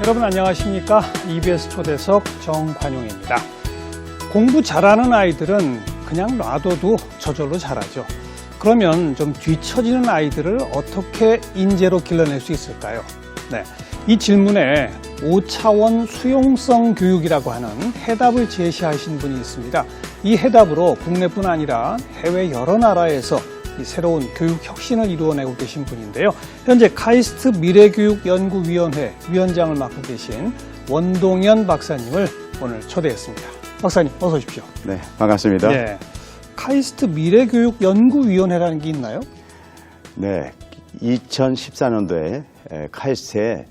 여러분 안녕하십니까? EBS 초대석 정관용입니다. 공부 잘하는 아이들은 그냥 놔둬도 저절로 잘하죠. 그러면 좀 뒤처지는 아이들을 어떻게 인재로 길러낼 수 있을까요? 네, 이 질문에 5차원 수용성 교육이라고 하는 해답을 제시하신 분이 있습니다. 이 해답으로 국내뿐 아니라 해외 여러 나라에서 이 새로운 교육 혁신을 이루어내고 계신 분인데요. 현재 카이스트 미래교육연구위원회 위원장을 맡고 계신 원동현 박사님을 오늘 초대했습니다. 박사님, 어서 오십시오. 네, 반갑습니다. 네, 카이스트 미래교육연구위원회라는 게 있나요? 네, 2014년도에 카이스트에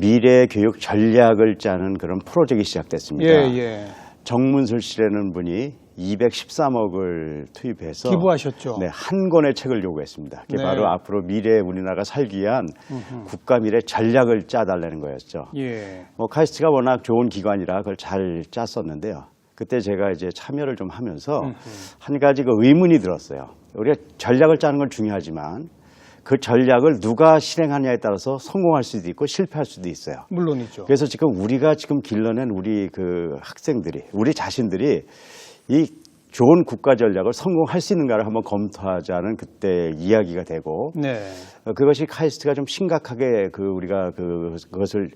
미래교육 전략을 짜는 그런 프로젝트가 시작됐습니다. 예. 정문술씨라는 분이 213억을 투입해서 기부하셨죠. 네, 한 권의 책을 요구했습니다. 그게 네. 바로 앞으로 미래 우리나라가 살기 위한 국가 미래 전략을 짜달라는 거였죠. 예. 카이스트가 워낙 좋은 기관이라 그걸 잘 짰었는데요. 그때 제가 이제 참여를 좀 하면서 한 가지 그 의문이 들었어요. 우리가 전략을 짜는 건 중요하지만 그 전략을 누가 실행하냐에 따라서 성공할 수도 있고 실패할 수도 있어요. 물론이죠. 그래서 지금 우리가 지금 길러낸 우리 그 학생들이, 우리 자신들이 이 좋은 국가 전략을 성공할 수 있는가를 한번 검토하자는 그때 이야기가 되고, 네. 그것이 카이스트가 좀 심각하게 우리가 그것을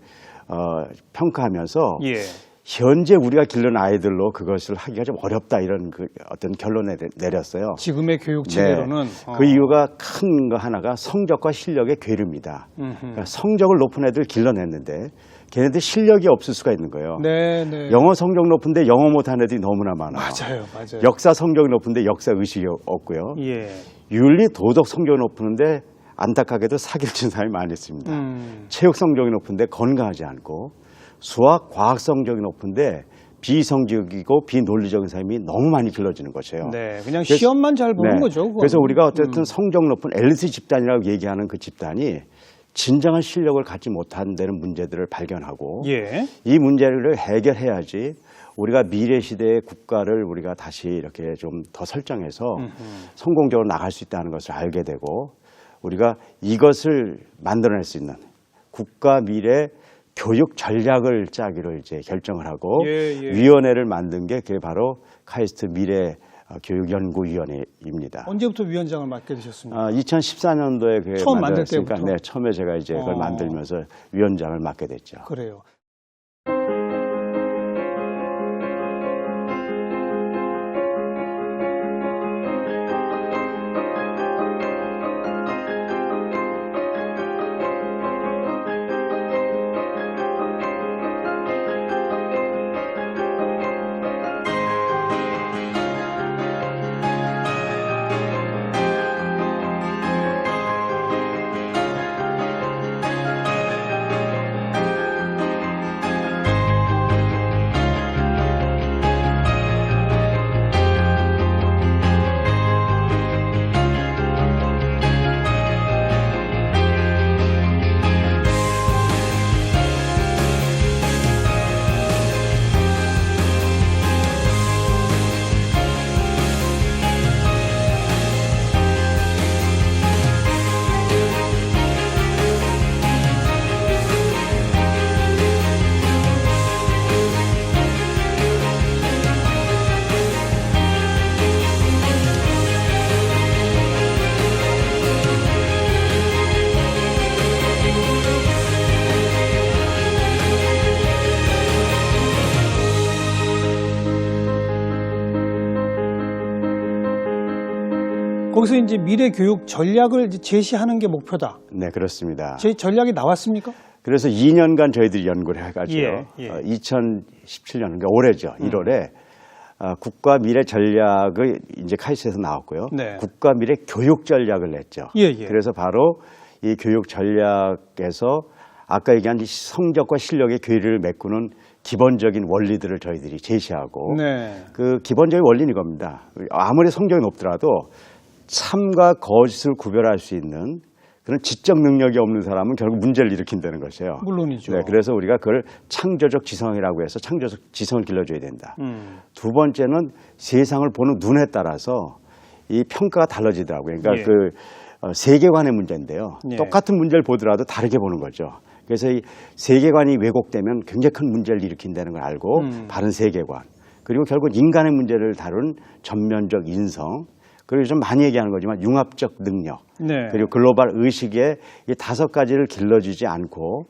평가하면서 예. 현재 우리가 기른 아이들로 그것을 하기가 좀 어렵다 이런 어떤 결론을 내렸어요. 지금의 교육 체계로는 네. 그 이유가 큰 거 하나가 성적과 실력의 괴류입니다. 그러니까 성적을 높은 애들 길러냈는데 걔네들 실력이 없을 수가 있는 거예요. 네. 영어 성적 높은데 영어 못하는 애들이 너무나 많아요. 맞아요. 역사 성적이 높은데 역사 의식이 없고요. 예. 윤리 도덕 성적이 높은데 안타깝게도 사기를 친 사람이 많이 있습니다. 체육 성적이 높은데 건강하지 않고 수학, 과학 성적이 높은데 비성적이고 비논리적인 사람이 너무 많이 길러지는 것이에요. 네, 그냥 시험만 잘 보는 거죠. 그건. 그래서 우리가 어쨌든 성적 높은 엘리트 집단이라고 얘기하는 그 집단이 진정한 실력을 갖지 못한다는 문제들을 발견하고 예. 이 문제를 해결해야지 우리가 미래 시대의 국가를 우리가 다시 이렇게 좀 더 설정해서 성공적으로 나갈 수 있다는 것을 알게 되고 우리가 이것을 만들어낼 수 있는 국가 미래 교육 전략을 짜기로 이제 결정을 하고 위원회를 만든 게 그게 바로 카이스트 미래 교육연구위원회입니다. 언제부터 위원장을 맡게 되셨습니까? 2014년도에 그게 처음 만들 만들었으니까 때부터? 네, 처음에 제가 이제 그걸 만들면서 위원장을 맡게 됐죠. 그래요. 거기서 이제 미래 교육 전략을 이제 제시하는 게 목표다. 네, 그렇습니다. 제 전략이 나왔습니까? 그래서 2년간 저희들이 연구를 해가지고 예. 2017년, 그러니까 올해죠. 1월에 국가 미래 전략을 이제 카이스트에서 나왔고요. 네. 국가 미래 교육 전략을 냈죠. 예. 그래서 바로 이 교육 전략에서 아까 얘기한 이 성적과 실력의 괴리를 메꾸는 기본적인 원리들을 저희들이 제시하고 네. 그 기본적인 원리는 이겁니다. 아무리 성적이 높더라도 참과 거짓을 구별할 수 있는 그런 지적 능력이 없는 사람은 결국 문제를 일으킨다는 것이에요. 물론이죠. 네, 그래서 우리가 그걸 창조적 지성이라고 해서 창조적 지성을 길러줘야 된다. 두 번째는 세상을 보는 눈에 따라서 이 평가가 달라지더라고요. 그러니까 예. 그 세계관의 문제인데요. 예. 똑같은 문제를 보더라도 다르게 보는 거죠. 그래서 이 세계관이 왜곡되면 굉장히 큰 문제를 일으킨다는 걸 알고 바른 세계관, 그리고 결국 인간의 문제를 다룬 전면적 인성, 그리고 좀 많이 얘기하는 거지만 융합적 능력, 네. 그리고 글로벌 의식의 이 5가지를 길러주지 않고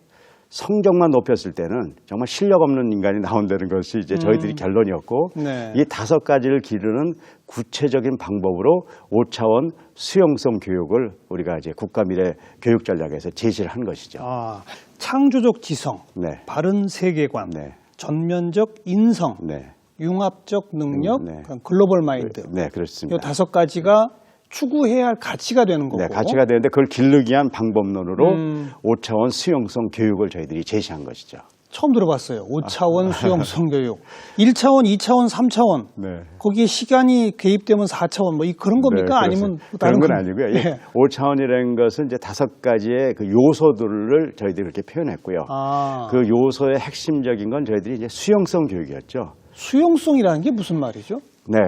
성적만 높였을 때는 정말 실력 없는 인간이 나온다는 것이 이제 저희들이 결론이었고, 네. 이 5가지를 기르는 구체적인 방법으로 5차원 수용성 교육을 우리가 이제 국가미래 교육 전략에서 제시를 한 것이죠. 아, 창조적 지성, 네. 바른 세계관, 네. 전면적 인성, 네. 융합적 능력, 네. 글로벌 마인드. 네, 이 그렇습니다. 5가지가 추구해야 할 가치가 되는 거고. 네, 가치가 되는데 그걸 기르기 위한 방법론으로 5차원 수용성 교육을 저희들이 제시한 것이죠. 처음 들어봤어요. 5차원 수용성 교육. 1차원, 2차원, 3차원. 네. 거기에 시간이 개입되면 4차원 뭐 그런 겁니까? 네, 아니면 다른 건 건- 아니고요. 네. 5차원이라는 것은 이제 5가지의 그 요소들을 저희들이 이렇게 표현했고요. 아, 그 요소의 핵심적인 건 저희들이 이제 수용성 교육이었죠. 수용성이라는 게 무슨 말이죠? 네,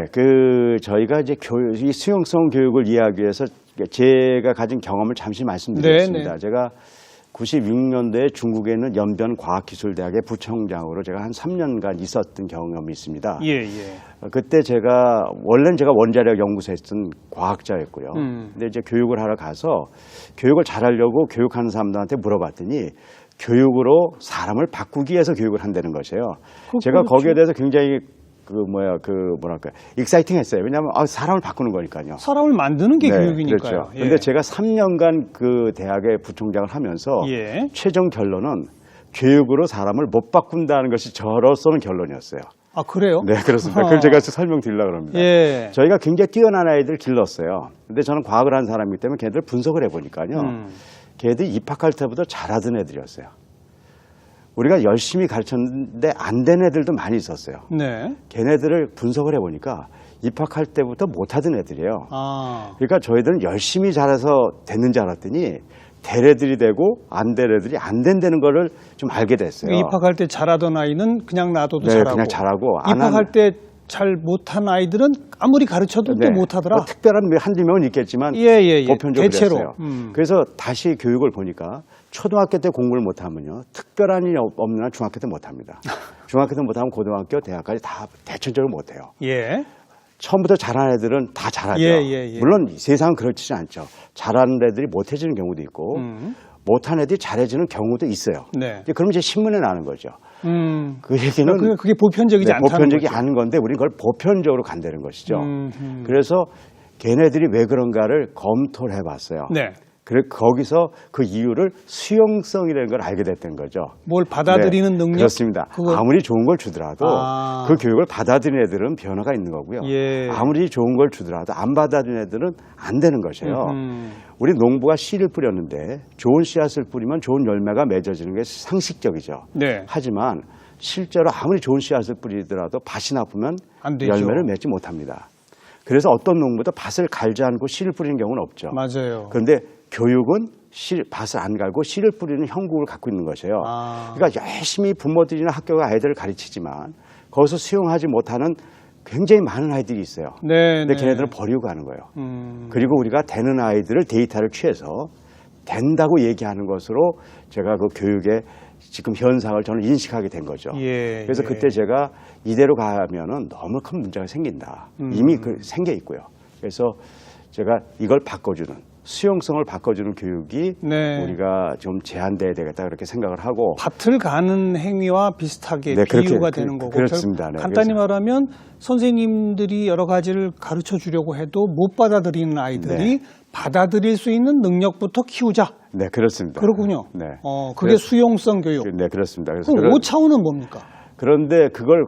저희가 이제 이 수용성 교육을 이해하기 위해서 제가 가진 경험을 잠시 말씀드리겠습니다. 네, 네. 제가 96년도에 중국에 있는 연변과학기술대학의 부총장으로 제가 한 3년간 있었던 경험이 있습니다. 예, 예. 그때 원래는 제가 원자력 연구소에 있던 과학자였고요. 근데 이제 교육을 하러 가서 교육을 잘하려고 교육하는 사람들한테 물어봤더니 교육으로 사람을 바꾸기 위해서 교육을 한다는 것이에요. 제가 그렇죠. 거기에 대해서 굉장히 익사이팅했어요. 왜냐하면 사람을 바꾸는 거니까요. 사람을 만드는 게 네, 교육이니까요. 그렇죠. 예. 근데 제가 3년간 그 대학의 부총장을 하면서 예. 최종 결론은 교육으로 사람을 못 바꾼다는 것이 저로서는 결론이었어요. 아, 그래요? 네, 그렇습니다. 그걸 제가 설명드리려고 합니다. 예. 저희가 굉장히 뛰어난 아이들을 길렀어요. 근데 저는 과학을 한 사람이기 때문에 걔들 분석을 해보니까요. 걔들이 입학할 때부터 잘하던 애들이었어요. 우리가 열심히 가르쳤는데 안 된 애들도 많이 있었어요. 네. 걔네들을 분석을 해보니까 입학할 때부터 못하던 애들이에요. 아, 그러니까 저희들은 열심히 잘해서 됐는 줄 알았더니 될 애들이 되고 안 될 애들이 안 된다는 거를 좀 알게 됐어요. 입학할 때 잘하던 아이는 그냥 놔둬도 네, 잘하고. 그냥 잘하고 안 입학할 때 잘 못한 아이들은 아무리 가르쳐도 또 못하더라. 뭐 특별한 한두 명은 있겠지만 예. 보편적으로 대체로. 그랬어요. 그래서 다시 교육을 보니까 초등학교 때 공부를 못하면요. 특별한 일이 없는 한 중학교 때 못합니다. 중학교 때 못하면 고등학교, 대학까지 다 대체적으로 못해요. 예. 처음부터 잘하는 애들은 다 잘하죠. 예. 물론 세상은 그렇지 않죠. 잘하는 애들이 못해지는 경우도 있고 못한 애들이 잘해지는 경우도 있어요. 네. 이제 그럼 이제 신문에 나는 거죠. 그 얘기는 그게 보편적이지 않다는 보편적이 거죠. 않은 건데 우리는 그걸 보편적으로 간다는 것이죠. 그래서 걔네들이 왜 그런가를 검토를 해봤어요. 네. 그래 거기서 그 이유를 수용성이라는 걸 알게 됐던 거죠. 뭘 받아들이는 능력? 그렇습니다. 그거- 아무리 좋은 걸 주더라도 아. 그 교육을 받아들이는 애들은 변화가 있는 거고요. 예. 아무리 좋은 걸 주더라도 안 받아들이는 애들은 안 되는 것이에요. 우리 농부가 씨를 뿌렸는데 좋은 씨앗을 뿌리면 좋은 열매가 맺어지는 게 상식적이죠. 네. 하지만 실제로 아무리 좋은 씨앗을 뿌리더라도 밭이 나쁘면 안 되죠. 열매를 맺지 못합니다. 그래서 어떤 농부도 밭을 갈지 않고 씨를 뿌리는 경우는 없죠. 맞아요. 그런데 교육은 밭을 안 갈고 씨를 뿌리는 형국을 갖고 있는 것이에요. 아. 그러니까 열심히 부모들이나 학교가 아이들을 가르치지만 거기서 수용하지 못하는 굉장히 많은 아이들이 있어요. 네. 근데 걔네들은 버리고 가는 거예요. 그리고 우리가 되는 아이들을 데이터를 취해서 된다고 얘기하는 것으로 제가 그 교육의 지금 현상을 저는 인식하게 된 거죠. 예. 그래서 그때 제가 이대로 가면은 너무 큰 문제가 생긴다. 이미 생겨 있고요. 그래서 제가 이걸 바꿔주는 수용성을 바꿔주는 교육이 네. 우리가 좀 제한돼야 되겠다 그렇게 생각을 하고 밭을 가는 행위와 비슷하게 네, 비유가 그렇게, 되는 거고 그렇습니다. 네, 간단히 그래서. 말하면 선생님들이 여러 가지를 가르쳐 주려고 해도 못 받아들이는 아이들이 받아들일 수 있는 능력부터 키우자. 네, 그렇습니다. 그렇군요. 네. 그게 수용성 교육. 네, 그렇습니다. 그래서 그럼 5차원은 뭡니까? 그런데 그걸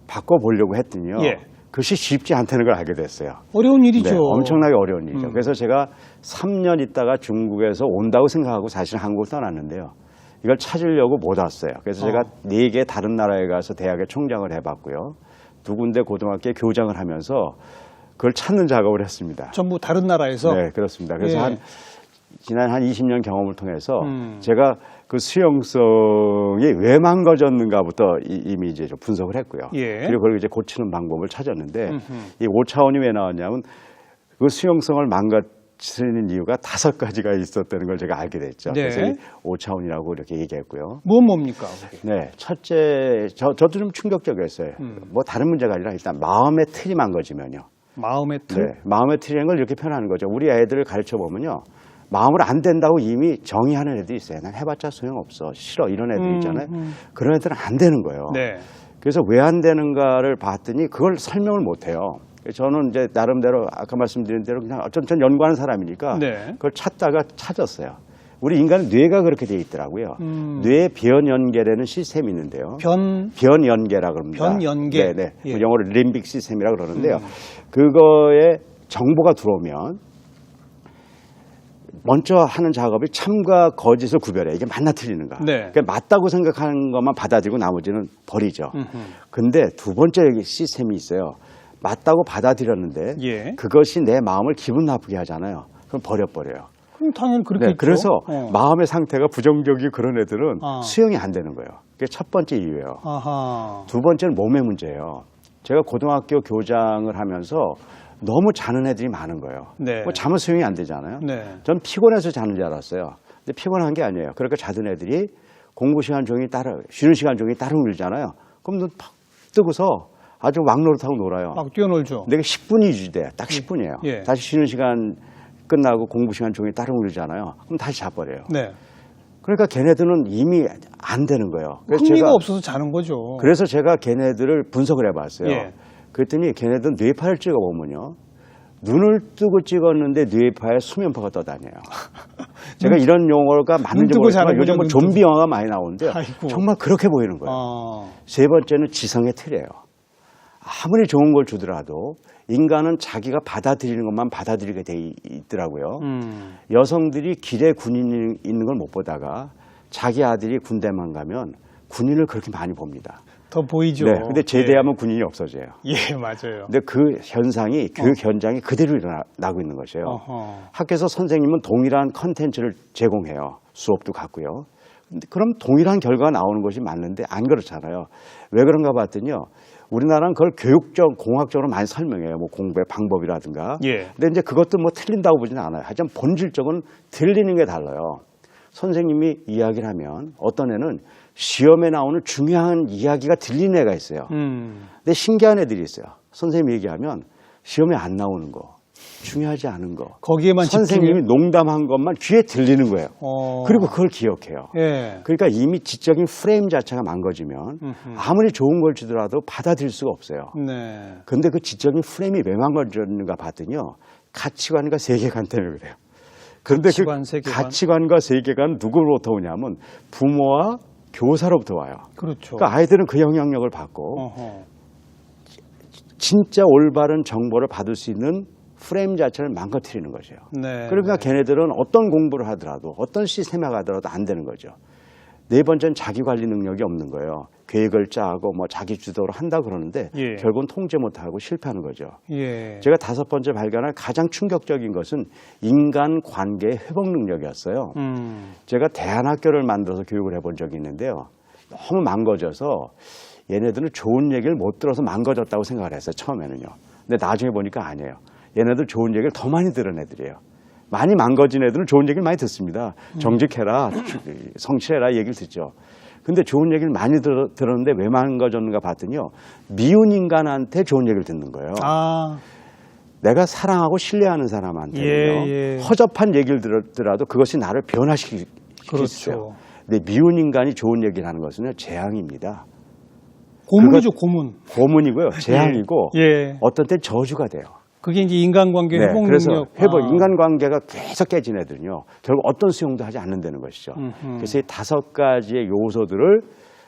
바꿔보려고 했더니요. 예. 그것이 쉽지 않다는 걸 알게 됐어요. 어려운 일이죠. 네, 엄청나게 어려운 일이죠. 그래서 제가 3년 있다가 중국에서 온다고 생각하고 사실 한국을 떠났는데요. 이걸 찾으려고 못 왔어요. 그래서 제가 4개 다른 나라에 가서 대학의 총장을 해봤고요. 2군데 고등학교에 교장을 하면서 그걸 찾는 작업을 했습니다. 전부 다른 나라에서. 네, 그렇습니다. 그래서 예. 지난 한 20년 경험을 통해서 제가 그 수용성이 왜 망가졌는가부터 이미 이제 좀 분석을 했고요. 예. 그리고 그걸 이제 고치는 방법을 찾았는데 이 5차원이 왜 나왔냐면 그 수용성을 쓰는 이유가 5가지가 있었다는 걸 제가 알게 됐죠. 네. 그래서 이 5차원이라고 이렇게 얘기했고요. 뭡니까? 그게? 네, 첫째, 저도 좀 충격적이었어요. 뭐 다른 문제가 아니라 일단 마음의 틀이 망가지면요. 마음의 틀. 네, 마음의 틀이라는 걸 이렇게 표현하는 거죠. 우리 애들을 가르쳐 보면요. 마음으로 안 된다고 이미 정의하는 애들이 있어요. 난 해봤자 소용없어. 싫어. 이런 애들 있잖아요. 그런 애들은 안 되는 거예요. 네. 그래서 왜 안 되는가를 봤더니 그걸 설명을 못 해요. 저는 이제 나름대로 아까 말씀드린 대로 그냥 전 연구하는 사람이니까 네. 그걸 찾다가 찾았어요. 우리 인간은 뇌가 그렇게 돼 있더라고요. 뇌 변연계라는 시스템이 있는데요. 변연계라 그럽니다. 변연계. 네, 예. 뭐 영어로 림빅 시스템이라 그러는데요. 그거에 정보가 들어오면 먼저 하는 작업이 참과 거짓을 구별해. 이게 맞나 틀리는가. 네. 그러니까 맞다고 생각하는 것만 받아들이고 나머지는 버리죠. 근데 두 번째 시스템이 있어요. 맞다고 받아들였는데 예. 그것이 내 마음을 기분 나쁘게 하잖아요. 그럼 버려버려요. 그럼 당연히 그렇겠죠. 그래서 마음의 상태가 부정적이고 그런 애들은 아. 수용이 안 되는 거예요. 그게 첫 번째 이유예요. 아하. 두 번째는 몸의 문제예요. 제가 고등학교 교장을 하면서 너무 자는 애들이 많은 거예요. 네. 뭐 잠은 수용이 안 되잖아요. 네. 전 피곤해서 자는 줄 알았어요. 근데 피곤한 게 아니에요. 그러니까 자던 애들이 공부 시간 종이 따로, 쉬는 시간 종이 따로 울잖아요. 그럼 눈 팍 뜨고서 아주 왕노릇하고 놀아요. 막 뛰어놀죠. 내가 10분이 유지돼. 딱 10분이에요. 예. 다시 쉬는 시간 끝나고 공부 시간 종이 따로 울잖아요. 그럼 다시 자버려요. 네. 그러니까 걔네들은 이미 안 되는 거예요. 그래서 흥미가 없어서 자는 거죠. 그래서 제가 걔네들을 분석을 해봤어요. 예. 그랬더니 걔네들 뇌파를 찍어보면요. 눈을 뜨고 찍었는데 뇌파에 수면파가 떠다녀요. 제가 이런 용어가 맞는지 뜨고 모르지만 자는 요즘 뭐 거죠, 눈 좀비 영화가 많이 나오는데 아이고. 정말 그렇게 보이는 거예요. 아. 세 번째는 지성의 틀이에요. 아무리 좋은 걸 주더라도 인간은 자기가 받아들이는 것만 받아들이게 돼 있더라고요. 여성들이 길에 군인이 있는 걸 못 보다가 자기 아들이 군대만 가면 군인을 그렇게 많이 봅니다. 더 보이죠. 네, 근데 제대하면 군인이 없어져요. 예, 맞아요. 근데 그 현상이 교육 현장이 그대로 일어나고 있는 것이에요. 어허. 학교에서 선생님은 동일한 컨텐츠를 제공해요. 수업도 같고요. 근데 그럼 동일한 결과가 나오는 것이 맞는데 안 그렇잖아요. 왜 그런가 봤더니요. 우리나라는 그걸 교육적, 공학적으로 많이 설명해요. 뭐 공부의 방법이라든가. 예. 근데 이제 그것도 뭐 틀린다고 보지는 않아요. 하지만 본질적으로 들리는 게 달라요. 선생님이 이야기를 하면 어떤 애는 시험에 나오는 중요한 이야기가 들리는 애가 있어요. 근데 신기한 애들이 있어요. 선생님이 얘기하면 시험에 안 나오는 거, 중요하지 않은 거. 거기에만 선생님이 농담한 것만 귀에 들리는 거예요. 어. 그리고 그걸 기억해요. 예. 그러니까 이미 지적인 프레임 자체가 망가지면 아무리 좋은 걸 주더라도 받아들일 수가 없어요. 네. 근데 그 지적인 프레임이 왜 망가졌는가 봤더니요. 가치관과 세계관 때문에 그래요. 그런데 가치관, 그 세계관. 가치관과 세계관은 누구로부터 오냐면 부모와 교사로부터 와요. 그렇죠. 그러니까 아이들은 그 영향력을 받고 어허. 진짜 올바른 정보를 받을 수 있는 프레임 자체를 망가뜨리는 거죠. 네. 그러니까 걔네들은 어떤 공부를 하더라도 어떤 시스템에 가더라도 안 되는 거죠. 네 번째는 자기 관리 능력이 없는 거예요. 계획을 짜고 뭐 자기 주도로 한다 그러는데 예. 결국은 통제 못하고 실패하는 거죠. 예. 제가 5번째 발견한 가장 충격적인 것은 인간 관계의 회복 능력이었어요. 제가 대안학교를 만들어서 교육을 해본 적이 있는데요. 너무 망가져서 얘네들은 좋은 얘기를 못 들어서 망가졌다고 생각을 했어요. 처음에는요. 근데 나중에 보니까 아니에요. 얘네들 좋은 얘기를 더 많이 들은 애들이에요. 많이 망가진 애들은 좋은 얘기를 많이 듣습니다. 정직해라, 성실해라 얘기를 듣죠. 근데 좋은 얘기를 많이 들었는데 왜 망가졌는가 봤더니요. 미운 인간한테 좋은 얘기를 듣는 거예요. 아. 내가 사랑하고 신뢰하는 사람한테는요. 예. 허접한 얘기를 들었더라도 그것이 나를 변화시킬 수 그렇죠. 있어요. 근데 미운 인간이 좋은 얘기를 하는 것은 재앙입니다. 고문이죠, 고문. 고문이고요. 재앙이고 예. 어떤 때 저주가 돼요. 그게 이제 인간관계 회복 그래서 능력. 회복, 아. 인간관계가 계속 깨진 애들은요. 결국 어떤 수용도 하지 않는다는 것이죠. 그래서 이 5가지의 요소들을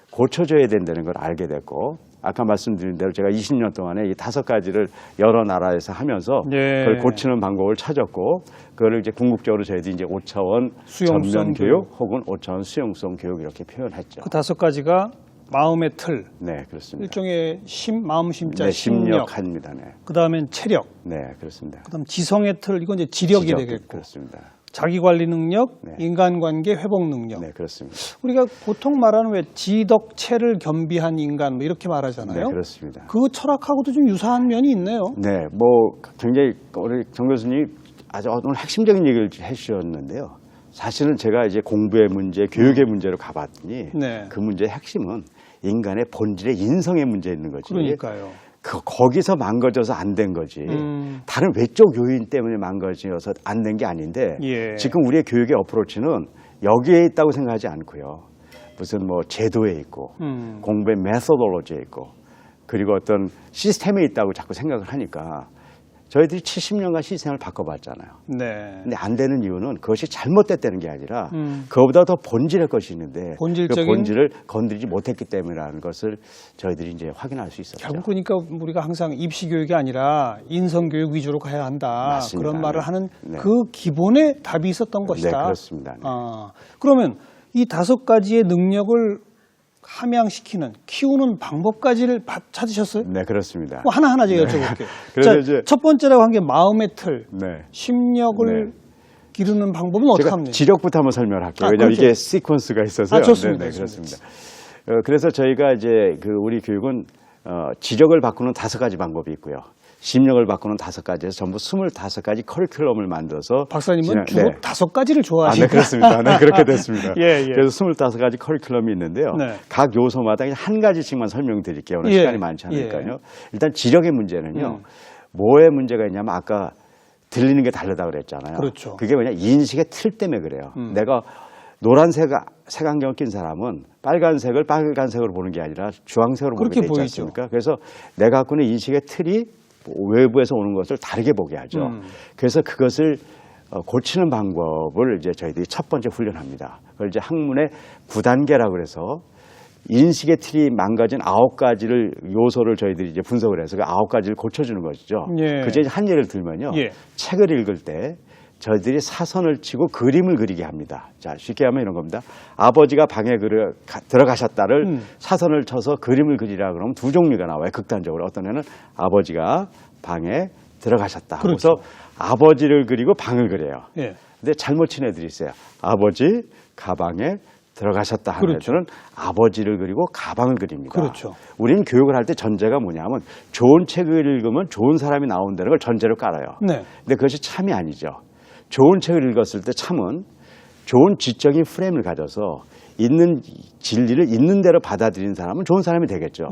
고쳐줘야 된다는 걸 알게 됐고 아까 말씀드린 대로 제가 20년 동안에 이 5가지를 여러 나라에서 하면서 예. 그걸 고치는 방법을 찾았고 그거를 이제 궁극적으로 저희들이 이제 5차원 수용성 전면 교육 혹은 5차원 수용성 교육 이렇게 표현했죠. 그 5가지가 마음의 틀, 네, 그렇습니다. 일종의 마음 심자, 네, 심력. 심력합니다. 네. 그다음엔 체력, 네, 그렇습니다. 그다음 지성의 틀, 이건 이제 지력이 지적, 되겠고. 그렇습니다. 자기관리 능력, 네. 인간관계 회복 능력. 네, 그렇습니다. 우리가 보통 말하는 왜 지덕체를 겸비한 인간 뭐 이렇게 말하잖아요. 네, 그렇습니다. 그 철학하고도 좀 유사한 면이 있네요. 네, 뭐 굉장히 우리 정 교수님 아주 오늘 핵심적인 얘기를 해주셨는데요. 사실은 제가 이제 공부의 문제, 교육의 문제로 가봤더니 네. 그 문제의 핵심은 인간의 본질의 인성의 문제에 있는 거지. 그러니까요. 거기서 망가져서 안 된 거지. 다른 외적 요인 때문에 망가져서 안 된 게 아닌데 예. 지금 우리의 교육의 어프로치는 여기에 있다고 생각하지 않고요. 무슨 뭐 제도에 있고 공부의 메소돌로지에 있고 그리고 어떤 시스템에 있다고 자꾸 생각을 하니까 저희들이 70년간 시스템을 바꿔봤잖아요. 네. 근데 안 되는 이유는 그것이 잘못됐다는 게 아니라 그거보다 더 본질의 것이 있는데 본질적인- 그 본질을 건드리지 못했기 때문이라는 것을 저희들이 이제 확인할 수 있었죠. 결국 그러니까 우리가 항상 입시 교육이 아니라 인성 교육 위주로 가야 한다. 맞습니다. 그런 말을 네. 하는 네. 그 기본의 답이 있었던 것이다. 네, 그렇습니다. 네. 그러면 이 5가지의 능력을 함양시키는 키우는 방법까지를 찾으셨어요? 네, 그렇습니다. 뭐 하나하나 제가 여쭤볼게요. 그래서 자, 이제- 첫 번째라고 한 게 마음의 틀, 네. 심력을 네. 기르는 방법은 어떻게 제가 합니까? 지력부터 한번 설명을 할게요. 아, 왜냐하면 그렇죠. 이게 시퀀스가 있어서요. 좋습니다. 네, 그렇습니다. 그래서 저희가 이제 그 우리 교육은 지력을 바꾸는 5가지 방법이 있고요. 심력을 바꾸는 5가지에서 전부 25가지 커리큘럼을 만들어서 박사님은 주로 네. 5가지를 좋아하시니까. 네, 그렇습니다. 네, 그렇게 됐습니다. 예, 예. 그래서 25가지 커리큘럼이 있는데요. 네. 각 요소마다 그냥 한 가지씩만 설명드릴게요. 오늘 예, 시간이 많지 예. 않으니까요. 일단 지력의 문제는요. 뭐에 문제가 있냐면 아까 들리는 게 다르다고 그랬잖아요. 그렇죠. 그게 뭐냐 인식의 틀 때문에 그래요. 내가 노란색 색안경 낀 사람은 빨간색을 빨간색으로 보는 게 아니라 주황색으로 보게 그렇게 되지 보이죠. 않습니까? 그래서 내가 갖고 있는 인식의 틀이 외부에서 오는 것을 다르게 보게 하죠. 그래서 그것을 고치는 방법을 이제 저희들이 첫 번째 훈련합니다. 그걸 이제 학문의 9단계라고 그래서 인식의 틀이 망가진 9가지를 요소를 저희들이 이제 분석을 해서 그 9가지를 고쳐주는 것이죠. 예. 그중에 한 예를 들면요. 예. 책을 읽을 때 저희들이 사선을 치고 그림을 그리게 합니다. 자, 쉽게 하면 이런 겁니다. 아버지가 방에 들어가셨다를 사선을 쳐서 그림을 그리라 그러면 두 종류가 나와요. 극단적으로. 어떤 애는 아버지가 방에 들어가셨다. 그렇죠. 그래서 아버지를 그리고 방을 그려요. 예. 근데 잘못 친 애들이 있어요. 아버지 가방에 들어가셨다 하는 그렇죠. 애들은 아버지를 그리고 가방을 그립니다. 그렇죠. 우리는 교육을 할 때 전제가 뭐냐면 좋은 책을 읽으면 좋은 사람이 나온다는 걸 전제로 깔아요. 네. 근데 그것이 참이 아니죠. 좋은 책을 읽었을 때 참은 좋은 지적인 프레임을 가져서 있는 진리를 있는 대로 받아들이는 사람은 좋은 사람이 되겠죠.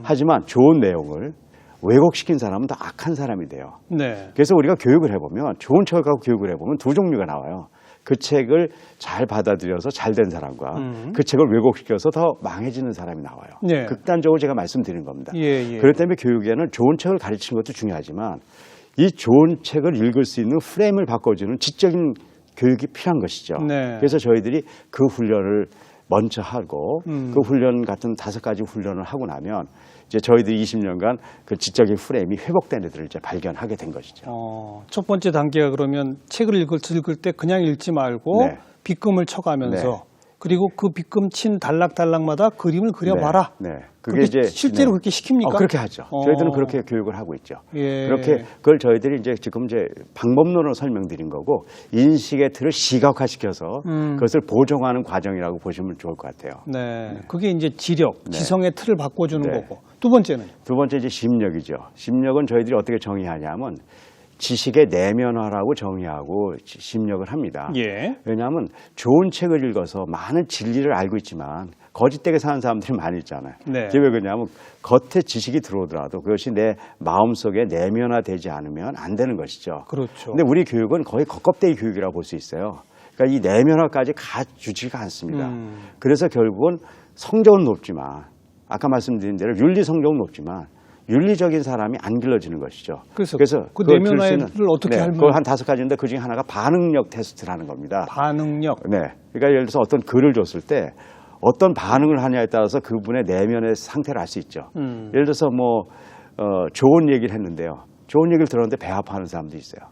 하지만 좋은 내용을 왜곡시킨 사람은 더 악한 사람이 돼요. 네. 그래서 우리가 교육을 해보면 좋은 책을 갖고 교육을 해보면 두 종류가 나와요. 그 책을 잘 받아들여서 잘 된 사람과 그 책을 왜곡시켜서 더 망해지는 사람이 나와요. 네. 극단적으로 제가 말씀드린 겁니다. 예, 예. 그렇기 때문에 교육에는 좋은 책을 가르치는 것도 중요하지만 이 좋은 책을 읽을 수 있는 프레임을 바꿔주는 지적인 교육이 필요한 것이죠. 네. 그래서 저희들이 그 훈련을 먼저 하고 그 훈련 같은 5가지 훈련을 하고 나면 이제 저희들이 20년간 그 지적인 프레임이 회복된 애들을 이제 발견하게 된 것이죠. 첫 번째 단계가 그러면 책을 읽을 때 그냥 읽지 말고 네. 빗금을 쳐가면서 네. 그리고 그 빗금 친 단락단락마다 그림을 그려봐라. 네. 네. 그게 실제로 그렇게 시킵니까? 그렇게 하죠. 저희들은 그렇게 교육을 하고 있죠. 예. 그렇게 그걸 저희들이 이제 지금 이제 방법론으로 설명드린 거고 인식의 틀을 시각화시켜서 그것을 보정하는 과정이라고 보시면 좋을 것 같아요. 네. 그게 이제 지력, 지성의 틀을 바꿔주는 네. 거고. 두 번째는 두 번째 이제 심력이죠. 심력은 저희들이 어떻게 정의하냐면 지식의 내면화라고 정의하고 심력을 합니다. 예. 왜냐하면 좋은 책을 읽어서 많은 진리를 알고 있지만 거짓되게 사는 사람들이 많이 있잖아요. 네. 그게 왜 그러냐면 겉에 지식이 들어오더라도 그것이 내 마음속에 내면화되지 않으면 안 되는 것이죠. 그렇죠. 근데 우리 교육은 거의 겉껍데기 교육이라고 볼 수 있어요. 그러니까 이 내면화까지 갖추지가 않습니다. 그래서 결국은 성적은 높지만 아까 말씀드린 대로 윤리 성적은 높지만 윤리적인 사람이 안 길러지는 것이죠. 그래서 그 그걸 들 내면화를 수 있는- 어떻게 하면- 그걸 한 5가지인데 그중에 하나가 반응력 테스트라는 겁니다. 반응력. 네. 그러니까 예를 들어서 어떤 글을 줬을 때 어떤 반응을 하냐에 따라서 그분의 내면의 상태를 알 수 있죠. 예를 들어서 좋은 얘기를 했는데요. 좋은 얘기를 들었는데 배 아파하는 사람도 있어요.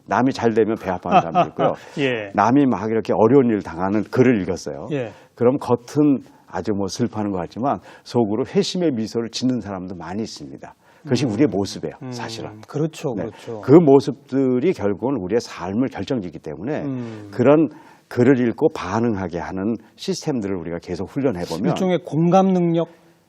남이 잘 되면 배 아파하는 사람도 있고요. 예. 남이 막 이렇게 어려운 일을 당하는 글을 읽었어요. 예. 그럼 겉은 아주 슬퍼하는 것 같지만 속으로 회심의 미소를 짓는 사람도 많이 있습니다. 그것이 우리의 모습이에요, 사실은. 그렇죠, 네. 그렇죠. 그 모습들이 결국은 우리의 삶을 결정짓기 때문에 그런 글을 읽고 반응하게 하는 시스템들을 우리가 계속 훈련해보면 일종의 공감 능력,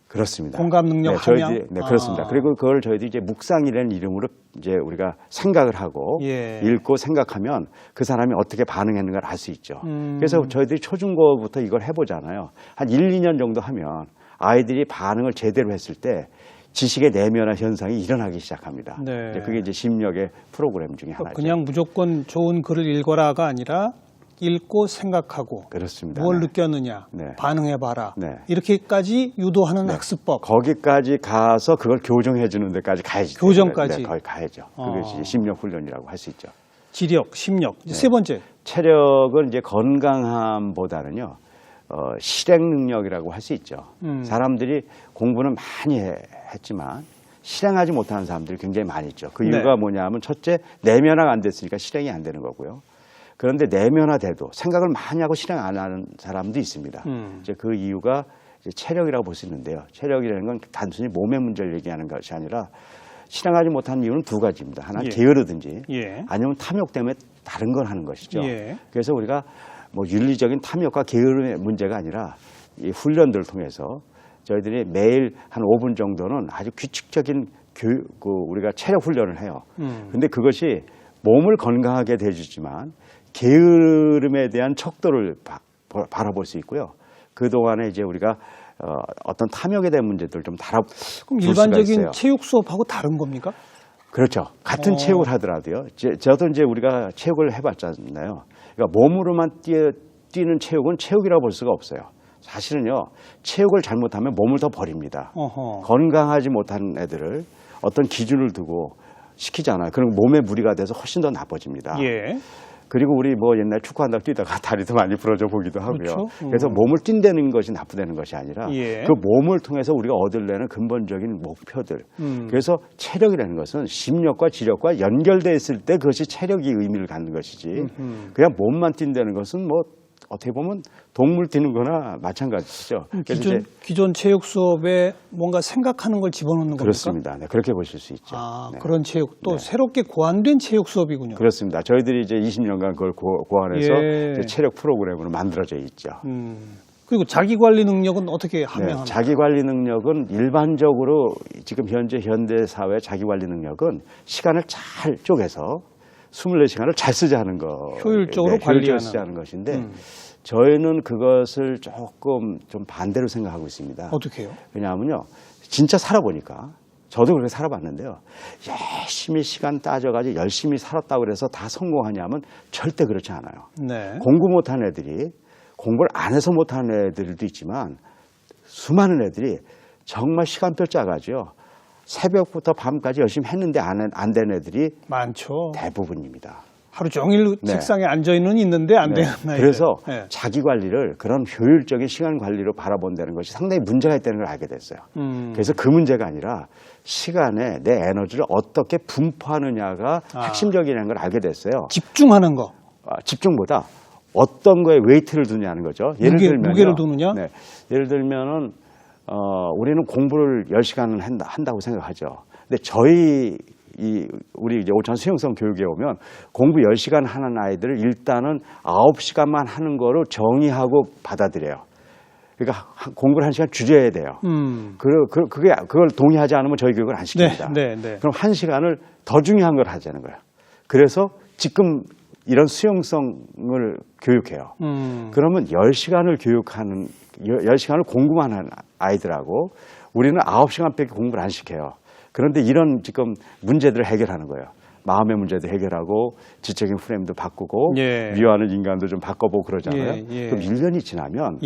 그렇습니다. 공감 능력 네, 함양. 저희들이, 네, 그렇습니다. 그리고 그걸 저희들이 이제 묵상이라는 이름으로 이제 우리가 생각을 하고 예. 읽고 생각하면 그 사람이 어떻게 반응했는가를 알 수 있죠. 그래서 저희들이 초중고부터 이걸 해보잖아요. 한 1, 2년 정도 하면 아이들이 반응을 제대로 했을 때 지식의 내면화 현상이 일어나기 시작합니다. 네. 이제 그게 이제 심리학의 프로그램 중에 하나죠. 그냥 무조건 좋은 글을 읽어라가 아니라 읽고 생각하고 그렇습니다. 뭘 네. 느꼈느냐 네. 반응해봐라 네. 이렇게까지 유도하는 학습법. 거기까지 가서 그걸 교정해 주는 데까지 가야죠. 교정까지. 네, 거기 가야죠. 그게 이제 심력 훈련이라고 할 수 있죠. 지력, 심력. 이제 세 번째. 체력은 이제 건강함보다는요, 실행 능력이라고 할 수 있죠. 사람들이 공부는 많이 했지만 실행하지 못하는 사람들이 굉장히 많이 있죠. 그 이유가 네. 뭐냐면 첫째, 내면화가 안 됐으니까 실행이 안 되는 거고요. 그런데 내면화돼도 생각을 많이 하고 실행 안 하는 사람도 있습니다. 이제 그 이유가 이제 체력이라고 볼 수 있는데요. 체력이라는 건 단순히 몸의 문제를 얘기하는 것이 아니라 실행하지 못하는 이유는 두 가지입니다. 하나는 예. 게으르든지 예. 아니면 탐욕 때문에 다른 걸 하는 것이죠. 예. 그래서 우리가 뭐 윤리적인 탐욕과 게으름의 문제가 아니라 이 훈련들을 통해서 저희들이 매일 한 5분 정도는 아주 규칙적인 우리가 체력 훈련을 해요. 근데 그것이 몸을 건강하게 해주지만 게으름에 대한 척도를 바라볼 수 있고요. 그동안에 이제 우리가 어떤 탐욕에 대한 문제들을 좀 다뤄볼 그럼 수가 일반적인 있어요. 체육 수업하고 다른 겁니까? 그렇죠. 같은 체육을 하더라도요. 저도 이제 우리가 체육을 해봤잖아요. 그러니까 몸으로만 뛰는 체육은 체육이라고 볼 수가 없어요. 사실은요, 체육을 잘못하면 몸을 더 버립니다. 어허. 건강하지 못한 애들을 어떤 기준을 두고 시키잖아요. 그럼 몸에 무리가 돼서 훨씬 더 나빠집니다. 예. 그리고 우리 뭐 옛날 축구한다고 뛰다가 다리도 많이 부러져 보기도 하고요. 그렇죠. 그래서 몸을 뛴다는 것이 나쁘다는 것이 아니라 예. 그 몸을 통해서 우리가 얻으려는 근본적인 목표들. 그래서 체력이라는 것은 심력과 지력과 연결되어 있을 때 그것이 체력이 의미를 갖는 것이지 그냥 몸만 뛴다는 것은 뭐 어떻게 보면 동물 뛰는 거나 마찬가지죠. 그래서 기존 체육 수업에 뭔가 생각하는 걸 집어넣는 겁니까? 그렇습니다. 네, 그렇게 보실 수 있죠. 아, 네. 그런 체육 또 새롭게 고안된 체육 수업이군요. 그렇습니다. 저희들이 이제 20년간 그걸 고안해서 예. 이제 체력 프로그램으로 만들어져 있죠. 그리고 자기 관리 능력은 어떻게 네, 함양합니까? 자기 관리 능력은 일반적으로 지금 현재 현대 사회 자기 관리 능력은 시간을 잘 쪼개서 24시간을 잘 쓰자는 거. 효율적으로 관리하는. 쓰자는 것인데 저희는 그것을 조금 좀 반대로 생각하고 있습니다. 어떻게 해요? 왜냐하면요. 진짜 살아보니까 저도 그렇게 살아봤는데요. 열심히 시간 따져가지고 열심히 살았다고 그래서 다 성공하냐면 절대 그렇지 않아요. 네. 공부 못한 애들이 공부를 안 해서 못하는 애들도 있지만 수많은 애들이 정말 시간표 짜가지고 새벽부터 밤까지 열심히 했는데 안 된 애들이 많죠. 대부분입니다. 하루 종일 네. 책상에 앉아있는 있는데 안 되는 아이들. 그래서 네. 자기 관리를 그런 효율적인 시간 관리로 바라본다는 것이 상당히 문제가 있다는 걸 알게 됐어요. 그래서 그 문제가 아니라 시간에 내 에너지를 어떻게 분포하느냐가 핵심적이라는 걸 알게 됐어요. 집중하는 거. 집중보다 어떤 거에 웨이트를 두냐는 거죠. 예를 들면 무게를 두느냐? 네. 예를 들면은 우리는 공부를 10시간을 한다고 생각하죠. 근데 우리 이제 오천 수용성 교육에 오면 공부 10시간 하는 아이들을 일단은 9시간만 하는 거로 정의하고 받아들여요. 그러니까 공부를 1시간 줄여야 돼요. 그걸 동의하지 않으면 저희 교육을 안 시킵니다. 네. 그럼 1시간을 더 중요한 걸 하자는 거예요. 그래서 지금 이런 수용성을 교육해요. 그러면 10시간을 공부만 하는 아이들하고 우리는 9시간밖에 공부를 안 시켜요. 그런데 이런 지금 문제들을 해결하는 거예요. 마음의 문제도 해결하고 지적인 프레임도 바꾸고 미워하는 인간도 좀 바꿔보고 그러잖아요. 그럼 1년이 지나면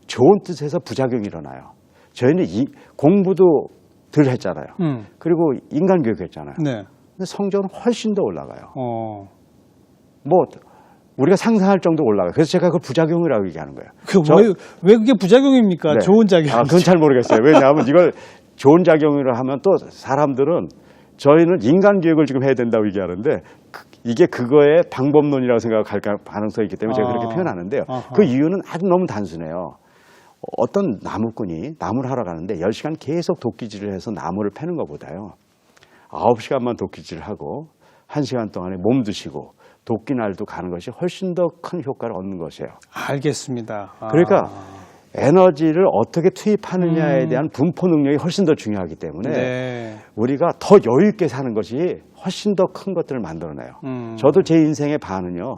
좋은 뜻에서 부작용이 일어나요. 저희는 공부도 덜 했잖아요. 그리고 인간 교육했잖아요. 네. 근데 성적은 훨씬 더 올라가요. 뭐 우리가 상상할 정도 올라가요. 그래서 제가 그걸 부작용이라고 얘기하는 거예요. 왜 그게 부작용입니까? 네. 좋은 작용. 그건 잘 모르겠어요. 왜냐하면 이걸 좋은 작용으로 하면 또 사람들은 저희는 인간 교육을 지금 해야 된다고 얘기하는데 이게 그거의 방법론이라고 생각할 가능성이 있기 때문에 제가 그렇게 표현하는데요. 그 이유는 아주 너무 단순해요. 어떤 나무꾼이 나무를 하러 가는데 10시간 계속 도끼질을 해서 나무를 패는 것보다요. 9시간만 도끼질을 하고 1시간 동안에 몸도 쉬고 도끼날도 가는 것이 훨씬 더 큰 효과를 얻는 것이에요. 알겠습니다. 그러니까 에너지를 어떻게 투입하느냐에 대한 분포 능력이 훨씬 더 중요하기 때문에 네. 우리가 더 여유 있게 사는 것이 훨씬 더 큰 것들을 만들어내요. 저도 제 인생의 반은요.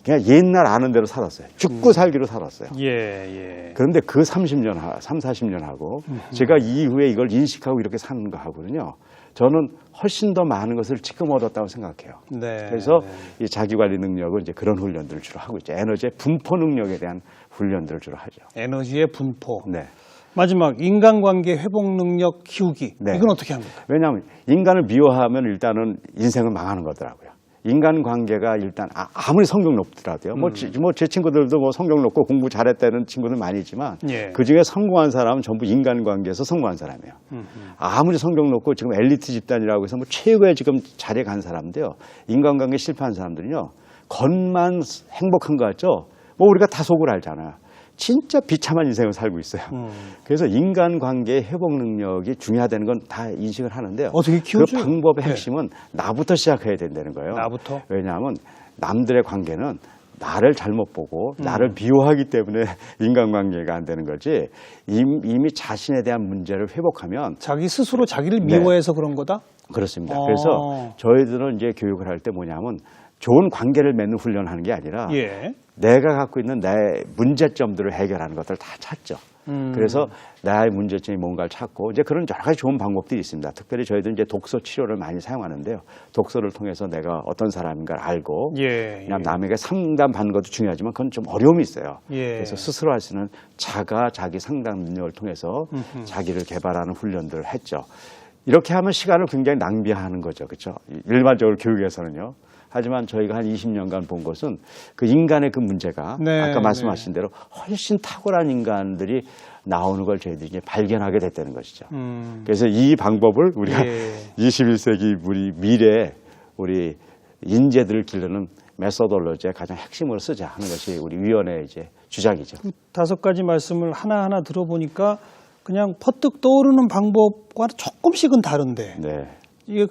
그냥 옛날 아는 대로 살았어요. 죽고 살기로 살았어요. 예. 그런데 그 30년, 40년 하고 제가 이후에 이걸 인식하고 이렇게 사는 거 하거든요. 저는 훨씬 더 많은 것을 지금 얻었다고 생각해요. 네. 그래서 이 자기관리 능력은 이제 그런 훈련들을 주로 하고 있죠. 에너지의 분포 능력에 대한 훈련들을 주로 하죠. 에너지의 분포. 네. 마지막 인간관계 회복 능력 키우기. 네. 이건 어떻게 합니까? 왜냐하면 인간을 미워하면 일단은 인생은 망하는 거더라고요. 인간관계가 일단 아무리 성경 높더라도요. 뭐 제 친구들도 뭐 성경 높고 공부 잘했다는 친구들 많이 있지만 예. 그중에 성공한 사람은 전부 인간관계에서 성공한 사람이에요. 아무리 성경 높고 지금 엘리트 집단이라고 해서 뭐 최고의 지금 자리에 간 사람인데요. 인간관계 실패한 사람들은요. 겉만 행복한 것 같죠. 뭐 우리가 다 속을 알잖아요. 진짜 비참한 인생을 살고 있어요. 그래서 인간관계의 회복 능력이 중요하다는 건 다 인식을 하는데요. 어떻게 키워줘요? 그 방법의 네. 핵심은 나부터 시작해야 된다는 거예요. 나부터? 왜냐하면 남들의 관계는 나를 잘못 보고 나를 미워하기 때문에 인간관계가 안 되는 거지 이미 자신에 대한 문제를 회복하면 자기 스스로 자기를 네. 미워해서 그런 거다? 그렇습니다. 그래서 저희들은 이제 교육을 할 때 뭐냐면 좋은 관계를 맺는 훈련하는 게 아니라 예. 내가 갖고 있는 내 문제점들을 해결하는 것들을 다 찾죠. 그래서 나의 문제점이 뭔가를 찾고 이제 그런 여러 가지 좋은 방법들이 있습니다. 특별히 저희들은 이제 독서 치료를 많이 사용하는데요. 독서를 통해서 내가 어떤 사람인가를 알고 그냥 남에게 상담 받는 것도 중요하지만 그건 좀 어려움이 있어요. 예. 그래서 스스로 할 수 있는 자기 상담 능력을 통해서 자기를 개발하는 훈련들을 했죠. 이렇게 하면 시간을 굉장히 낭비하는 거죠. 그렇죠? 일반적으로 교육에서는요. 하지만 저희가 한 20년간 본 것은 그 인간의 그 문제가 네, 아까 말씀하신 대로 훨씬 탁월한 인간들이 나오는 걸 저희들이 이제 발견하게 됐다는 것이죠. 그래서 이 방법을 우리가 예. 21세기 우리 미래 우리 인재들을 기르는 메소돌로지의 가장 핵심으로 쓰자 하는 것이 우리 위원회의 이제 주장이죠. 그 5가지 말씀을 하나하나 들어보니까 그냥 퍼뜩 떠오르는 방법과 조금씩은 다른데 네.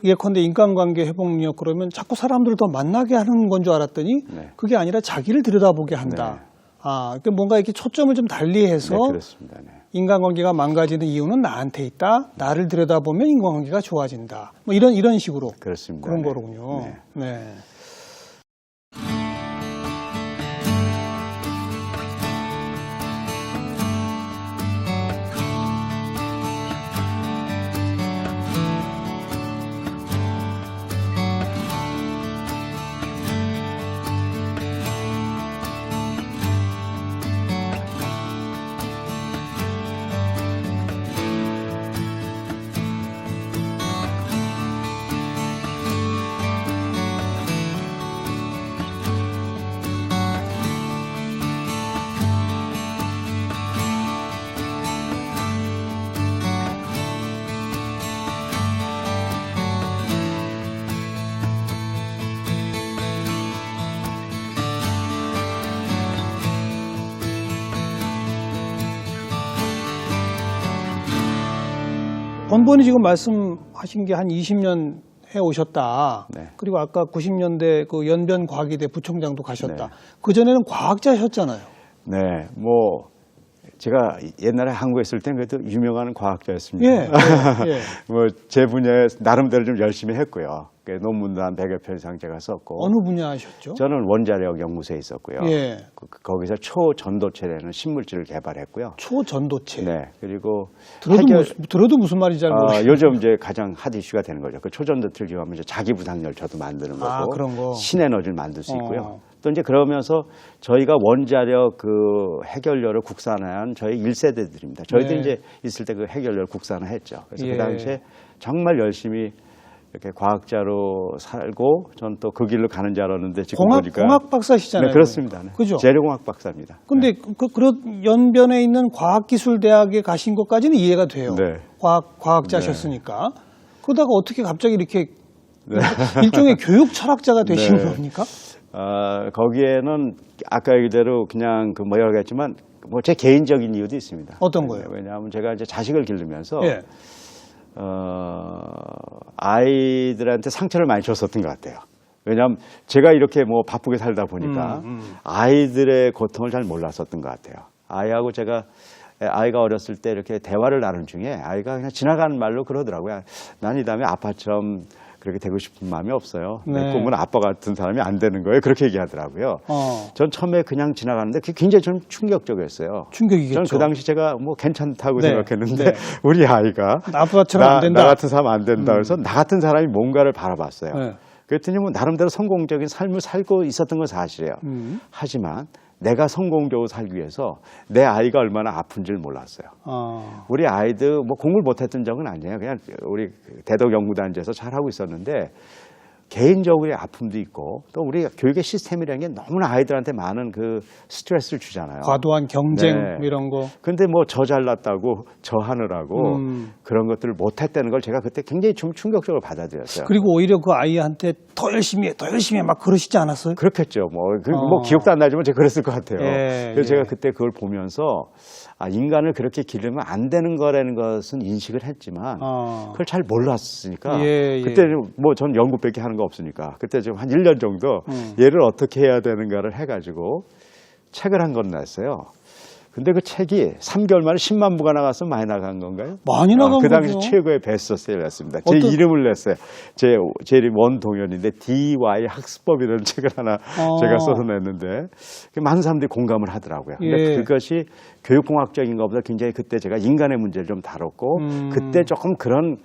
예컨대 인간관계 회복 능력 그러면 자꾸 사람들을 더 만나게 하는 건 줄 알았더니 네. 그게 아니라 자기를 들여다보게 한다. 그러니까 뭔가 이렇게 초점을 좀 달리해서 네, 그렇습니다. 네. 인간관계가 망가지는 이유는 나한테 있다. 나를 들여다보면 인간관계가 좋아진다. 뭐 이런 식으로 그렇습니다. 그런 네. 거로군요. 네. 번번이 지금 말씀하신 게 한 20년 해 오셨다. 네. 그리고 아까 90년대 그 연변과기대 부총장도 가셨다. 네. 그전에는 과학자셨잖아요. 네, 뭐 제가 옛날에 한국에 있을 땐 그래도 유명한 과학자였습니다. 예. 뭐 제 분야에 나름대로 좀 열심히 했고요. 논문도 한 100여 편 이상 제가 썼고. 어느 분야 하셨죠? 저는 원자력 연구소에 있었고요. 예. 거기서 초전도체라는 신물질을 개발했고요. 초전도체. 네, 그리고 들어도 무슨 말인지 잘 모르겠어요. 요즘 이제 가장 핫 이슈가 되는 거죠. 그 초전도체를 이용하면 이제 자기 부상 열차도 만드는 거고, 그런 거. 신에너지를 만들 수 있고요. 또 이제 그러면서 저희가 원자력 그 핵연료를 국산화한 저희 1세대들입니다. 저희도 네. 이제 있을 때 그 핵연료를 국산화했죠. 그래서 예. 그 당시에 정말 열심히 이렇게 과학자로 살고 전 또 그 길로 가는 줄 알았는데 지금 보니까 공학 박사시잖아요. 네, 그렇습니다. 네. 그죠? 재료공학 박사입니다. 근데 그런 연변에 있는 과학기술대학에 가신 것까지는 이해가 돼요. 네. 과학자셨으니까. 그러다가 어떻게 갑자기 이렇게 일종의 교육 철학자가 되신 네. 겁니까? 거기에는 아까 얘기대로 그냥 그 뭐라고 했지만 뭐 제 개인적인 이유도 있습니다. 어떤 거예요? 왜냐하면 제가 이제 자식을 기르면서 예. 아이들한테 상처를 많이 줬었던 것 같아요. 왜냐하면 제가 이렇게 뭐 바쁘게 살다 보니까 아이들의 고통을 잘 몰랐었던 것 같아요. 아이가 어렸을 때 이렇게 대화를 나눈 중에 아이가 그냥 지나가는 말로 그러더라고요. 난 이 다음에 아빠처럼 그렇게 되고 싶은 마음이 없어요. 네. 내 꿈은 아빠 같은 사람이 안 되는 거예요. 그렇게 얘기하더라고요. 전 처음에 그냥 지나가는데 그게 굉장히 좀 충격적이었어요. 충격이겠죠. 저는 그 당시 제가 뭐 괜찮다고 네. 생각했는데 네. 우리 아이가 아빠처럼 안 된다. 나 같은 사람 안 된다. 그래서 나 같은 사람이 뭔가를 바라봤어요. 네. 그랬더니 뭐 나름대로 성공적인 삶을 살고 있었던 건 사실이에요. 하지만 내가 성공적으로 살기 위해서 내 아이가 얼마나 아픈지를 몰랐어요. 우리 아이들 뭐 공부를 못했던 적은 아니에요. 그냥 우리 대덕연구단지에서 잘하고 있었는데 개인적으로의 아픔도 있고 또 우리 교육의 시스템이라는 게 너무나 아이들한테 많은 그 스트레스를 주잖아요. 과도한 경쟁 네. 이런 거. 근데 뭐 저 잘났다고 저 하느라고 그런 것들을 못했다는 걸 제가 그때 굉장히 좀 충격적으로 받아들였어요. 그리고 오히려 그 아이한테 더 열심히 해, 더 열심히 해 막 그러시지 않았어요? 그렇겠죠. 뭐 기억도 안 나지만 제가 그랬을 것 같아요. 예, 그래서 예. 제가 그때 그걸 보면서 인간을 그렇게 기르면 안 되는 거라는 것은 인식을 했지만 그걸 잘 몰랐으니까 예, 예. 그때 뭐 전 연구밖에 하는 거 없으니까 그때 좀 한 1년 정도 얘를 어떻게 해야 되는가를 해가지고 책을 한 권 냈어요. 근데 그 책이 3개월 만에 10만 부가 나갔으면 많이 나간 건가요? 많이 나간 그 당시 거죠. 최고의 베스트셀러였습니다. 제 어떤- 이름을 냈어요. 제 이름이 원동현인데 DY 학습법이라는 책을 하나 제가 써서 냈는데 많은 사람들이 공감을 하더라고요. 근데 예. 그것이 교육공학적인 것보다 굉장히 그때 제가 인간의 문제를 좀 다뤘고 그때 조금 그런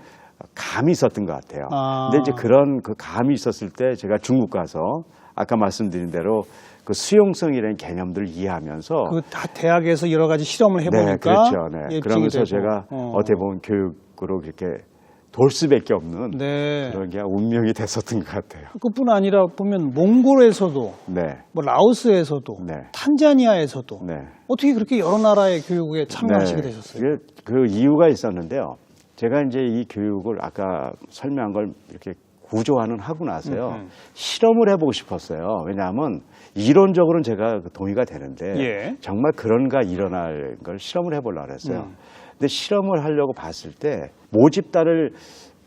감이 있었던 것 같아요. 근데 이제 그런 그 감이 있었을 때 제가 중국 가서 아까 말씀드린 대로 그 수용성이라는 개념들을 이해하면서 그 다 대학에서 여러 가지 실험을 해보니까 네, 그렇죠. 네. 입증이 그러면서 되고. 제가 어떻게 보면 교육으로 이렇게 돌 수밖에 없는 네. 그런 게 운명이 됐었던 것 같아요. 그뿐 아니라 보면 몽골에서도 네, 뭐 라오스에서도 네. 탄자니아에서도 네. 어떻게 그렇게 여러 나라의 교육에 참여하시게 되셨어요? 그 이유가 있었는데요. 제가 이제 이 교육을 아까 설명한 걸 이렇게 구조화는 하고 나서요. 실험을 해보고 싶었어요. 왜냐하면 이론적으로는 제가 동의가 되는데 예. 정말 그런가 일어날 걸 실험을 해보려고 그랬어요. 근데 실험을 하려고 봤을 때 모집단을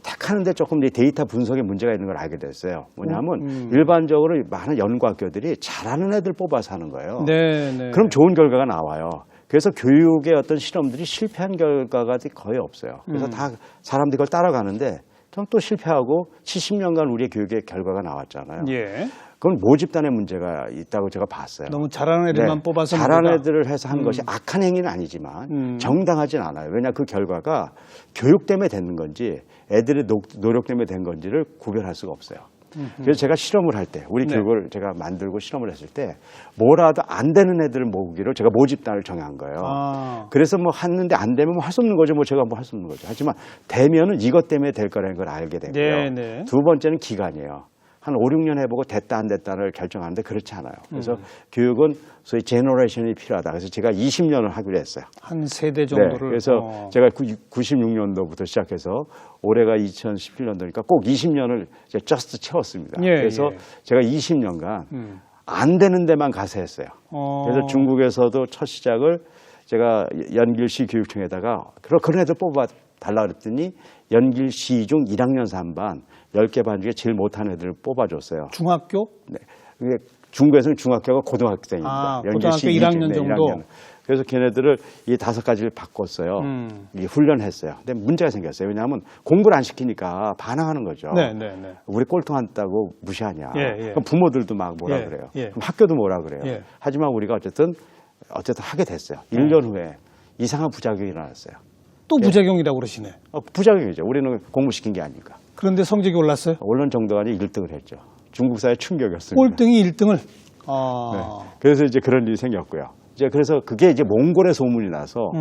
택하는데 조금 이 데이터 분석에 문제가 있는 걸 알게 됐어요. 뭐냐면 일반적으로 많은 연구학교들이 잘하는 애들 뽑아서 하는 거예요. 네, 네. 그럼 좋은 결과가 나와요. 그래서 교육의 어떤 실험들이 실패한 결과가 거의 없어요. 그래서 다 사람들이 그걸 따라가는데 좀 또 실패하고 70년간 우리의 교육의 결과가 나왔잖아요. 예. 그건 모집단의 문제가 있다고 제가 봤어요. 너무 잘하는 애들만 네. 뽑아서 잘하는 문제다. 애들을 해서 한 것이 악한 행위는 아니지만 정당하진 않아요. 왜냐 그 결과가 교육 때문에 되는 건지 애들의 노력 때문에 된 건지를 구별할 수가 없어요. 그래서 제가 실험을 할 때 우리 네. 교육을 제가 만들고 실험을 했을 때 뭐라도 안 되는 애들을 모으기로 제가 모집단을 정한 거예요. 그래서 뭐 했는데 안 되면 뭐 할 수 없는 거죠. 뭐 제가 뭐 할 수 없는 거죠. 하지만 되면은 이것 때문에 될 거라는 걸 알게 되고요. 네, 네. 두 번째는 기간이에요. 한 5, 6년 해보고 됐다 안 됐다를 결정하는데 그렇지 않아요. 그래서 교육은 소위 제너레이션이 필요하다. 그래서 제가 20년을 하기로 했어요. 한 세대 정도를. 네, 그래서 제가 96년도부터 시작해서 올해가 2017년도니까 꼭 20년을 이제 저스트 채웠습니다. 예, 그래서 예. 제가 20년간 안 되는 데만 가서 했어요. 그래서 중국에서도 첫 시작을 제가 연길시 교육청에다가 그런 애들 뽑아 달라 그랬더니 연길시 중 1학년 3반 10개 반 중에 제일 못하는 애들을 뽑아줬어요. 중학교? 네. 그게 중국에서는 중학교가 고등학생입니다. 고등학교 1학년 정도? 1학년. 그래서 걔네들을 이 5가지를 바꿨어요. 이 훈련했어요. 근데 문제가 생겼어요. 왜냐하면 공부를 안 시키니까 반항하는 거죠. 네, 네, 네. 우리 꼴통한다고 무시하냐. 예, 예. 그럼 부모들도 막 뭐라 예, 그래요. 예. 그럼 학교도 뭐라 그래요. 예. 하지만 우리가 어쨌든 하게 됐어요. 1년 후에 이상한 부작용이 일어났어요. 또 부작용이라고 그러시네. 부작용이죠. 우리는 공부시킨 게 아니니까. 그런데 성적이 올랐어요? 올른 정도가 아니라 1등을 했죠. 중국 사회 충격이었습니다. 꼴등이 1등을. 네. 그래서 이제 그런 일이 생겼고요. 이제 그래서 그게 이제 몽골에 소문이 나서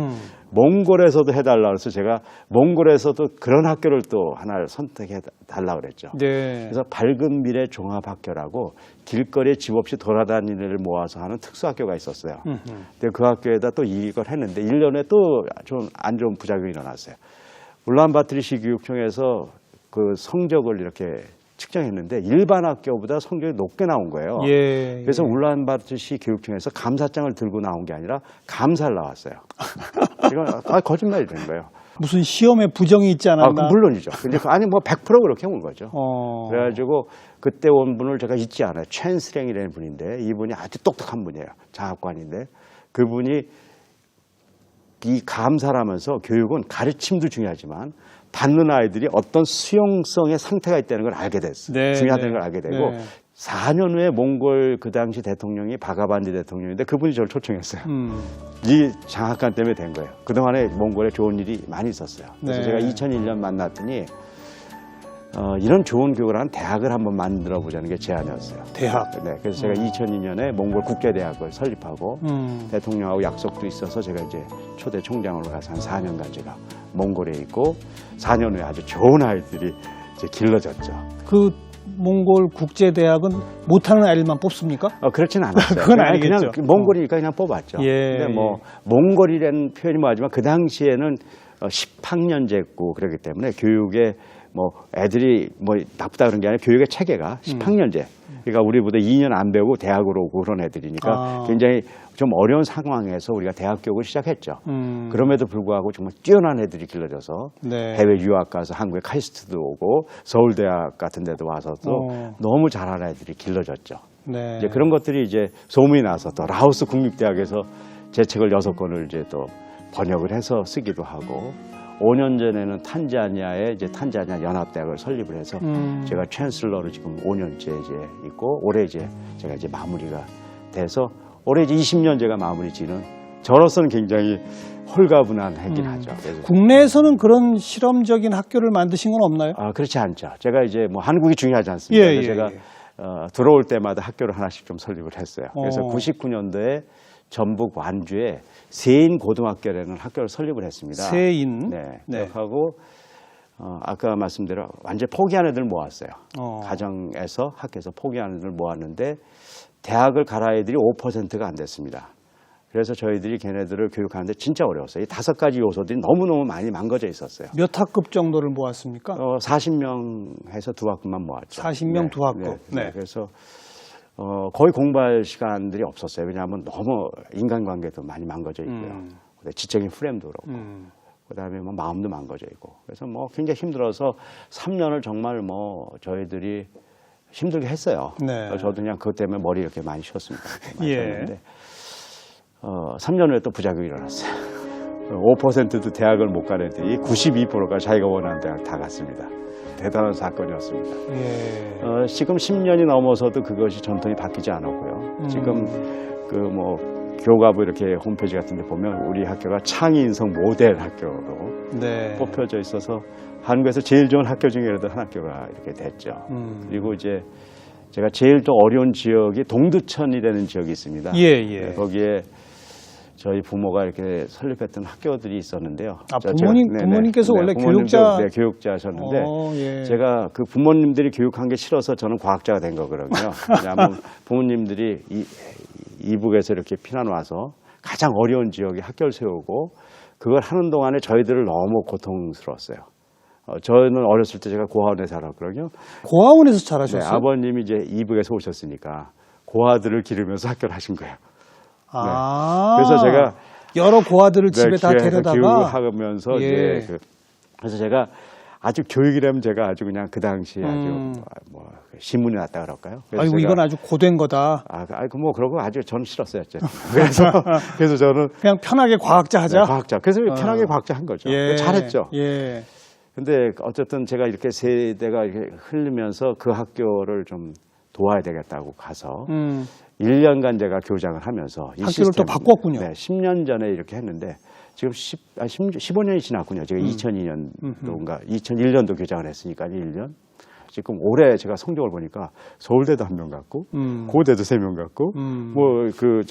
몽골에서도 해달라 그래서 제가 몽골에서도 그런 학교를 또 하나를 선택해 달라 그랬죠. 네. 그래서 밝은 미래 종합학교라고 길거리에 집 없이 돌아다니는 애를 모아서 하는 특수학교가 있었어요. 근데 그 학교에다 또 이걸 했는데 1년에 또 좀 안 좋은 부작용이 일어났어요. 울란바토르시 교육청에서 그 성적을 이렇게 측정했는데 일반 학교보다 성적이 높게 나온 거예요. 예. 그래서 울란바토르시 교육청에서 감사장을 들고 나온 게 아니라 감사를 나왔어요. 이건 거짓말이 된 거예요. 무슨 시험에 부정이 있지 않았나? 물론이죠. 근데 아니 뭐 100% 그렇게 온 거죠. 그래가지고 그때 온 분을 제가 잊지 않아요. 첸스랭이라는 분인데 이분이 아주 똑똑한 분이에요. 장학관인데 그분이 이 감사를 하면서 교육은 가르침도 중요하지만 받는 아이들이 어떤 수용성의 상태가 있다는 걸 알게 됐어요. 네, 중요하다는 네. 걸 알게 되고 네. 4년 후에 몽골 그 당시 대통령이 바가반디 대통령인데 그분이 저를 초청했어요. 이 장학관 때문에 된 거예요. 그동안에 몽골에 좋은 일이 많이 있었어요. 그래서 네. 제가 2001년 만났더니 이런 좋은 교육을 하는 대학을 한번 만들어 보자는 게 제안이었어요. 대학. 네, 그래서 제가 2002년에 몽골 국제대학을 설립하고 대통령하고 약속도 있어서 제가 이제 초대 총장으로 가서 한 4년간 제가 몽골에 있고 4년 후에 아주 좋은 아이들이 이제 길러졌죠. 그 몽골 국제대학은 못하는 아이들만 뽑습니까? 그렇지는 않았어요. 그건 아니겠죠. 그냥 몽골이니까 그냥 뽑았죠. 예, 근데 뭐 몽골이라는 표현이 뭐하지만 그 당시에는 10학년제고 그렇기 때문에 교육에 뭐 애들이 뭐 나쁘다 그런 게 아니라 교육의 체계가 10학년제. 그러니까 우리보다 2년 안 배우고 대학으로 오고 그런 애들이니까 굉장히 좀 어려운 상황에서 우리가 대학 교육을 시작했죠. 그럼에도 불구하고 정말 뛰어난 애들이 길러져서 네. 해외 유학 가서 한국에 카이스트도 오고 서울대학 같은 데도 와서 또 너무 잘하는 애들이 길러졌죠. 네. 이제 그런 것들이 이제 소문이 나서 또 라오스 국립대학에서 제 책을 6권을 이제 또 번역을 해서 쓰기도 하고 5년 전에는 탄자니아에 이제 탄자니아 연합대학을 설립을 해서 제가 챈슬러로 지금 5년째 이제 있고 올해 이제 제가 이제 마무리가 돼서 올해 이제 20년 제가 마무리 지는 저로서는 굉장히 홀가분한 해긴 하죠. 그래서 국내에서는 그런 실험적인 학교를 만드신 건 없나요? 그렇지 않죠. 제가 이제 뭐 한국이 중요하지 않습니까? 예, 그래서 예, 제가 예. 들어올 때마다 학교를 하나씩 좀 설립을 했어요. 그래서 99년도에 전북 완주에 세인 고등학교라는 학교를 설립을 했습니다. 세인. 네. 네. 하고 아까 말씀대로 완전 포기한 애들 모았어요. 가정에서 학교에서 포기한 애들 모았는데 대학을 갈 아이들이 5%가 안 됐습니다. 그래서 저희들이 걔네들을 교육하는데 진짜 어려웠어요. 이 5가지 요소들이 너무너무 많이 망가져 있었어요. 몇 학급 정도를 모았습니까? 40명 해서 2학급만 모았죠. 40명 2학급. 네. 그래서 거의 공부할 시간들이 없었어요. 왜냐하면 너무 인간관계도 많이 망가져 있고요. 지적인 프레임도 그렇고, 그다음에 뭐 마음도 망가져 있고. 그래서 뭐 굉장히 힘들어서 3년을 정말 뭐 저희들이 힘들게 했어요. 네. 저도 그냥 그것 때문에 머리 이렇게 많이 쉬었습니다. 예. 3년 후에 또 부작용이 일어났어요. 5%도 대학을 못 간 애들이 92%가 자기가 원하는 대학 다 갔습니다. 대단한 사건이었습니다. 예. 지금 10년이 넘어서도 그것이 전통이 바뀌지 않았고요. 지금 그 뭐 교과부 이렇게 홈페이지 같은 데 보면 우리 학교가 창의인성 모델 학교로 네. 뽑혀져 있어서 한국에서 제일 좋은 학교 중에라도 한 학교가 이렇게 됐죠. 그리고 이제 제가 제일 좀 어려운 지역이 동두천이라는 지역이 있습니다. 예, 예. 거기에 저희 부모가 이렇게 설립했던 학교들이 있었는데요. 부모님께서 원래 교육자. 네, 교육자셨는데 예. 제가 그 부모님들이 교육한 게 싫어서 저는 과학자가 된 거거든요. 왜냐하면 부모님들이 이북에서 이렇게 피난 와서 가장 어려운 지역에 학교를 세우고 그걸 하는 동안에 저희들을 너무 고통스러웠어요. 저는 어렸을 때 제가 고아원에 살았거든요. 고아원에서 자라셨어요? 네, 아버님이 이제 이북에서 오셨으니까 고아들을 기르면서 학교를 하신 거예요. 그래서 제가 여러 고아들을 집에 다 데려다가 교육을 하면서 예. 이제 그래서 제가 아주 교육이라면 제가 아주 그냥 그 당시에 아주 뭐 신문에 났다 그럴까요? 아이고 이건 아주 고된 거다. 뭐 그러고 아주 저는 싫었어요. 그래서 저는 그냥 편하게 과학자 하자. 네, 과학자. 그래서 편하게 과학자 한 거죠. 예. 잘했죠. 예. 근데 어쨌든 제가 이렇게 세대가 이렇게 흐르면서 그 학교를 좀 도와야 되겠다고 가서 1년간 제가 교장을 하면서 이 학교를 또 바꿨군요. 네, 10년 전에 이렇게 했는데 지금 15년이 지났군요. 제가 2002년도인가 2001년도 교장을 했으니까 1년. 지금 올해 제가 성적을 보니까 서울대도 1명 갔고 고대도 3명 갔고 뭐 그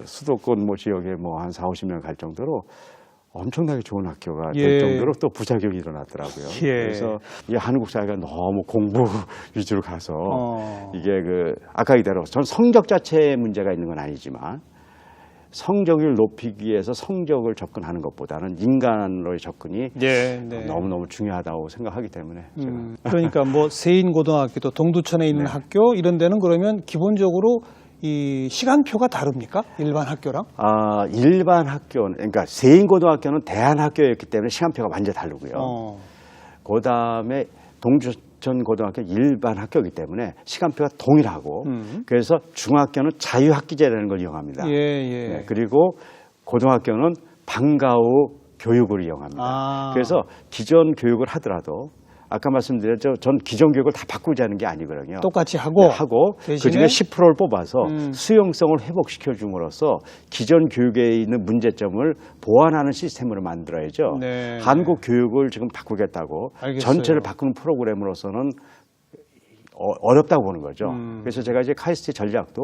수도권 뭐 지역에 뭐 한 40-50명 갈 정도로 엄청나게 좋은 학교가 될 정도로 또 부작용이 일어났더라고요. 예. 그래서 이 한국 사회가 너무 공부 위주로 가서 이게 아까 이대로 전 성적 자체에 문제가 있는 건 아니지만 성적을 높이기 위해서 성적을 접근하는 것보다는 인간으로의 접근이 네. 너무너무 중요하다고 생각하기 때문에 제가 그러니까 뭐 세인고등학교도 동두천에 있는 네. 학교 이런 데는 그러면 기본적으로 이 시간표가 다릅니까? 일반 학교랑? 일반 학교는 그러니까 세인고등학교는 대안학교였기 때문에 시간표가 완전히 다르고요. 그다음에 동두천 고등학교 일반 학교이기 때문에 시간표가 동일하고 그래서 중학교는 자유학기제라는 걸 이용합니다. 네, 그리고 고등학교는 방과 후 교육을 이용합니다. 그래서 기존 교육을 하더라도 아까 말씀드렸죠. 전 기존 교육을 다 바꾸자는 게 아니거든요. 똑같이 하고, 네, 그중에 10%를 뽑아서 수용성을 회복시켜 줌으로써 기존 교육에 있는 문제점을 보완하는 시스템으로 만들어야죠. 네. 한국 교육을 지금 바꾸겠다고 알겠어요. 전체를 바꾸는 프로그램으로서는 어렵다고 보는 거죠. 그래서 제가 이제 카이스트 전략도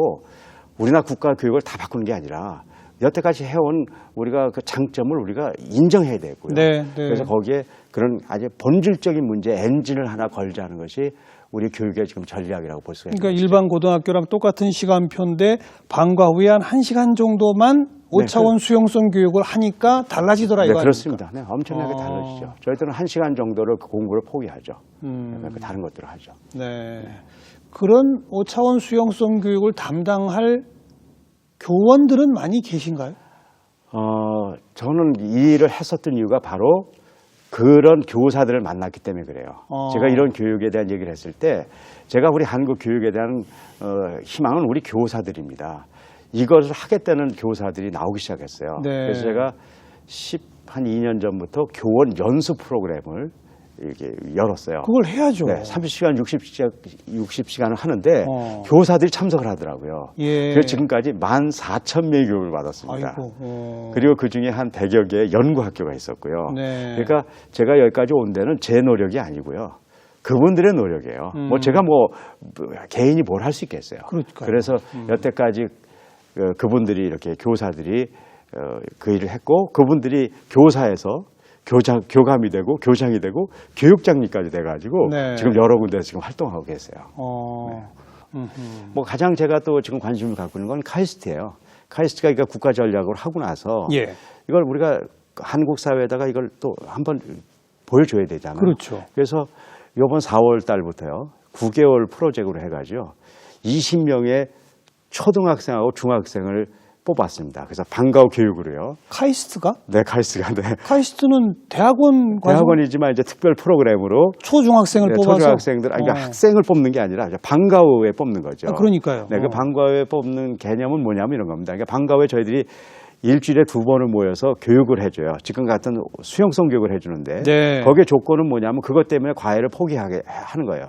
우리나라 국가 교육을 다 바꾸는 게 아니라 여태까지 해온 우리가 그 장점을 우리가 인정해야 되고요. 네. 그래서 거기에 그런 아주 본질적인 문제 엔진을 하나 걸자는 것이 우리 교육의 지금 전략이라고 볼 수가 있습니다. 그러니까 일반 고등학교랑 똑같은 시간표인데 방과 후에 한 1시간 정도만 5차원 수용성 교육을 하니까 달라지더라 네, 이거 그렇습니다. 네, 엄청나게 달라지죠. 저희들은 1시간 정도를 그 공부를 포기하죠. 다른 것들을 하죠. 네. 그런 5차원 수용성 교육을 담당할 교원들은 많이 계신가요? 저는 이 일을 했었던 이유가 바로 그런 교사들을 만났기 때문에 그래요. 제가 이런 교육에 대한 얘기를 했을 때 제가 우리 한국 교육에 대한 희망은 우리 교사들입니다. 이것을 하겠다는 교사들이 나오기 시작했어요. 네. 그래서 제가 한 2년 전부터 교원 연수 프로그램을 이렇게 열었어요. 그걸 해야죠. 네, 30시간, 60시간을 하는데 교사들이 참석을 하더라고요. 그래서 지금까지 14,000명의 교육을 받았습니다. 아이고, 그리고 그중에 한 100여 개의 연구학교가 있었고요. 네. 그러니까 제가 여기까지 온 데는 제 노력이 아니고요. 그분들의 노력이에요. 뭐 제가 개인이 뭘 할 수 있겠어요. 그러니까요. 그래서 여태까지 그분들이 이렇게 교사들이 그 일을 했고 그분들이 교사에서 교감이 되고 교장이 되고 교육장님까지 돼가지고 네. 지금 여러 군데서 지금 활동하고 계세요. 뭐 가장 제가 또 지금 관심을 갖고 있는 건 카이스트예요. 카이스트가 그러니까 국가 전략을 하고 나서 이걸 우리가 한국 사회에다가 이걸 또 한번 보여줘야 되잖아요. 그렇죠. 그래서 이번 4월 달부터요 9개월 프로젝트로 해가지고 20명의 초등학생하고 중학생을 뽑았습니다. 그래서 방과 후 교육으로요. 카이스트가? 네, 카이스트가. 네. 카이스트는 대학원이지만 이제 특별 프로그램으로 초중학생을 뽑아서 초중학생들, 그러니까 학생을 뽑는 게 아니라 방과 후에 뽑는 거죠. 그러니까요. 네, 그 방과 후에 뽑는 개념은 뭐냐면 이런 겁니다. 그러니까 방과 후에 저희들이 일주일에 2번을 모여서 교육을 해줘요. 지금 같은 수용성 교육을 해주는데 거기에 조건은 뭐냐면 그것 때문에 과외를 포기하게 하는 거예요.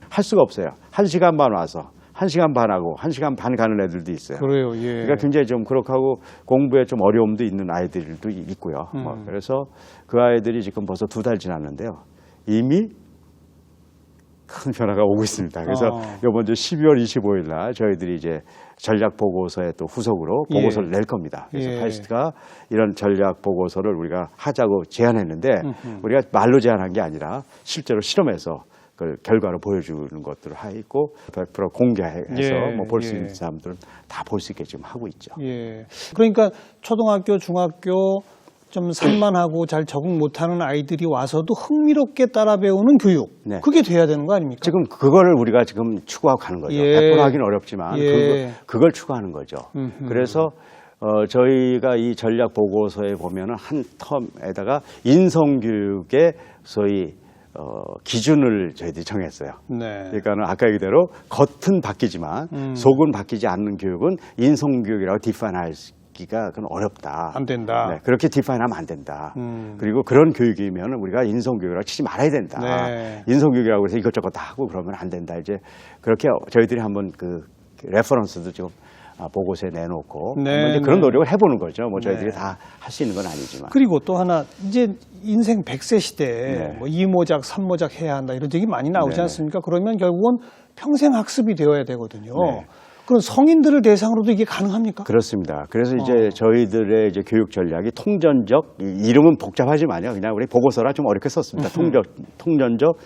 할 수가 없어요. 1시간 반 와서 1시간 반 하고 1시간 반 가는 애들도 있어요. 그래요. 그러니까 굉장히 좀 그렇게 하고 공부에 좀 어려움도 있는 아이들도 있고요. 그래서 그 아이들이 지금 벌써 2달 지났는데요. 이미 큰 변화가 오고 있습니다. 그래서 이번 주 12월 25일 날 저희들이 이제 전략 보고서의 또 후속으로 보고서를 낼 겁니다. 그래서 카이스트가 이런 전략 보고서를 우리가 하자고 제안했는데 우리가 말로 제안한 게 아니라 실제로 실험해서 그 결과를 보여주는 것들을 하고 100% 공개해서 뭐 볼 수 있는 사람들은 다 볼 수 있게 지금 하고 있죠. 그러니까 초등학교, 중학교 좀 산만하고 잘 적응 못하는 아이들이 와서도 흥미롭게 따라 배우는 교육. 그게 돼야 되는 거 아닙니까? 지금 그거를 우리가 지금 추구하고 가는 거죠. 100% 하기는 어렵지만 그걸 추구하는 거죠. 그래서 저희가 이 전략 보고서에 보면은 한 텀에다가 인성교육의 소위 기준을 저희들이 정했어요. 그러니까는 아까 얘기대로 겉은 바뀌지만 속은 바뀌지 않는 교육은 인성교육이라고 디파인하기가 그건 어렵다. 안 된다. 네, 그렇게 디파인하면 안 된다. 그리고 그런 교육이면 우리가 인성교육이라고 치지 말아야 된다. 인성교육이라고 해서 이것저것 다 하고 그러면 안 된다. 이제 그렇게 저희들이 한번 그 레퍼런스도 좀 보고서에 내놓고 이제 그런 노력을 해보는 거죠. 뭐 저희들이 다 할 수 있는 건 아니지만. 그리고 또 하나 이제 인생 100세 시대에 뭐 2모작, 3모작 해야 한다 이런 얘기 많이 나오지 않습니까? 그러면 결국은 평생 학습이 되어야 되거든요. 그럼 성인들을 대상으로도 이게 가능합니까? 그렇습니다. 그래서 이제 저희들의 이제 교육 전략이 통전적, 이름은 복잡하지만요. 그냥 우리 보고서라 좀 어렵게 썼습니다. 통전적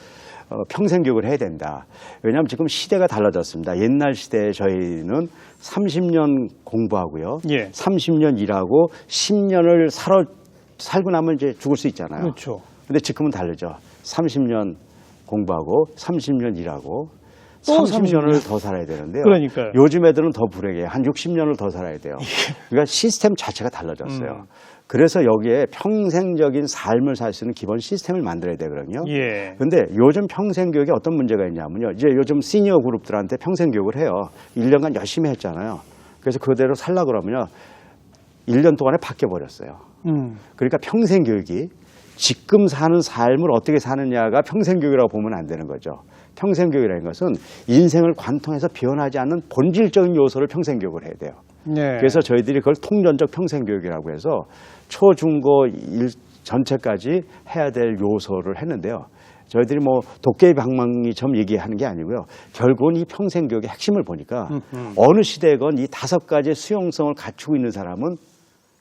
평생 교육을 해야 된다. 왜냐하면 지금 시대가 달라졌습니다. 옛날 시대에 저희는 30년 공부하고요. 예. 30년 일하고 10년을 살고 나면 이제 죽을 수 있잖아요. 그렇죠. 근데 지금은 다르죠. 30년 공부하고 30년 일하고 또 30년을 더 살아야 되는데요. 그러니까요. 요즘 애들은 더 불행해요. 한 60년을 더 살아야 돼요. 그러니까 시스템 자체가 달라졌어요. 그래서 여기에 평생적인 삶을 살 수 있는 기본 시스템을 만들어야 되거든요. 예. 근데 요즘 평생 교육에 어떤 문제가 있냐면요. 이제 요즘 시니어 그룹들한테 평생 교육을 해요. 1년간 열심히 했잖아요. 그래서 그대로 살라 그러면요. 1년 동안에 바뀌어버렸어요. 그러니까 평생 교육이 지금 사는 삶을 어떻게 사느냐가 평생 교육이라고 보면 안 되는 거죠. 평생 교육이라는 것은 인생을 관통해서 변하지 않는 본질적인 요소를 평생 교육을 해야 돼요. 네. 그래서 저희들이 그걸 통전적 평생 교육이라고 해서 초, 중, 고 전체까지 해야 될 요소를 했는데요. 저희들이 뭐 도깨비 방망이처럼 얘기하는 게 아니고요. 결국은 이 평생 교육의 핵심을 보니까 어느 시대건 이 5가지의 수용성을 갖추고 있는 사람은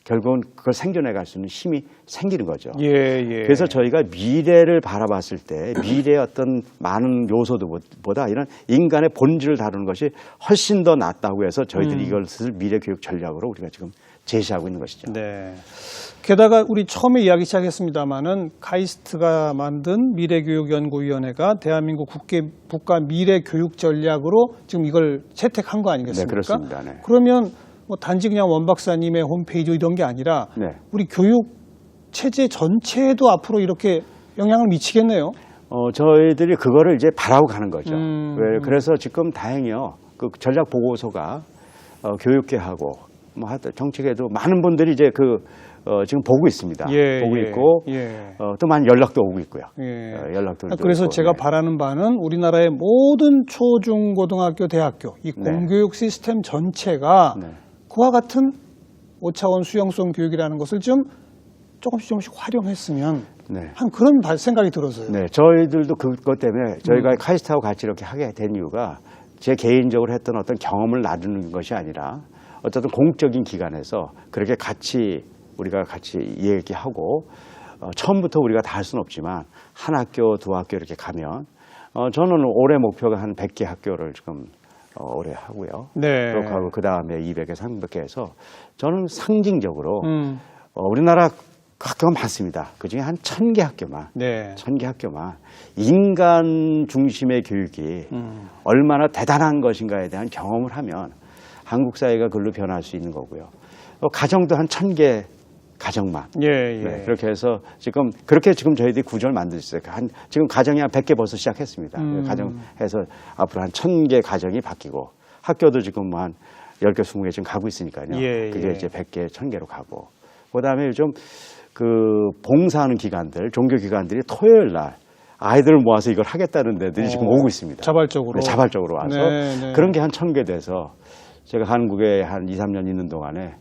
결국은 그걸 생겨내갈 수 있는 힘이 생기는 거죠. 예, 예. 그래서 저희가 미래를 바라봤을 때 미래의 어떤 많은 요소들보다 이런 인간의 본질을 다루는 것이 훨씬 더 낫다고 해서 저희들이 이것을 미래 교육 전략으로 우리가 지금 제시하고 있는 것이죠. 네. 게다가 우리 처음에 이야기 시작했습니다마는 카이스트가 만든 미래교육연구위원회가 대한민국 국가 미래교육 전략으로 지금 이걸 채택한 거 아니겠습니까? 네, 그렇습니다. 네. 그러면 뭐 단지 그냥 원 박사님의 홈페이지 이런 게 아니라 네. 우리 교육 체제 전체에도 앞으로 이렇게 영향을 미치겠네요. 저희들이 그거를 이제 바라고 가는 거죠. 그래서 지금 다행히요. 그 전략 보고서가 교육계하고 뭐 하여튼 정책에도 많은 분들이 이제 지금 보고 있습니다. 예, 보고 예, 있고 예. 또 많은 연락도 오고 있고요. 예. 연락도 그래서 오고, 제가 네. 바라는 바는 우리나라의 모든 초, 중, 고등학교, 대학교 이 네. 공교육 시스템 전체가 네. 그와 같은 5차원 수용성 교육이라는 것을 좀 조금씩 활용했으면 네. 한 그런 생각이 들어서요. 네, 저희들도 그것 때문에 저희가 카이스트하고 같이 이렇게 하게 된 이유가 제 개인적으로 했던 어떤 경험을 나누는 것이 아니라 어쨌든 공적인 기관에서 그렇게 우리가 같이 얘기하고 처음부터 우리가 다 할 수는 없지만 한 학교, 두 학교 이렇게 가면 저는 올해 목표가 한 100개 학교를 지금 올해 하고요. 네. 그렇게 하고 그 다음에 200개, 300개 해서 저는 상징적으로 우리나라 학교가 많습니다. 그중에 한 1000개 학교만, 네. 1000개 학교만 인간 중심의 교육이 얼마나 대단한 것인가에 대한 경험을 하면 한국 사회가 그걸로 변할 수 있는 거고요. 가정도 한 1000개 가정만. 예, 예. 네, 그렇게 해서 그렇게 지금 저희들이 구조를 만들었어요. 지금 가정이 한 100개 벌써 시작했습니다. 가정해서 앞으로 한 1000개 가정이 바뀌고 학교도 지금 뭐 한 10개, 20개 지금 가고 있으니까요. 예, 그게 예. 이제 100개, 1000개로 가고. 그 다음에 요즘 봉사하는 기관들, 종교기관들이 토요일 날 아이들을 모아서 이걸 하겠다는 데들이 지금 오고 있습니다. 자발적으로. 네, 자발적으로 와서. 네, 네. 그런 게 한 1000개 돼서 제가 한국에 한 2, 3년 있는 동안에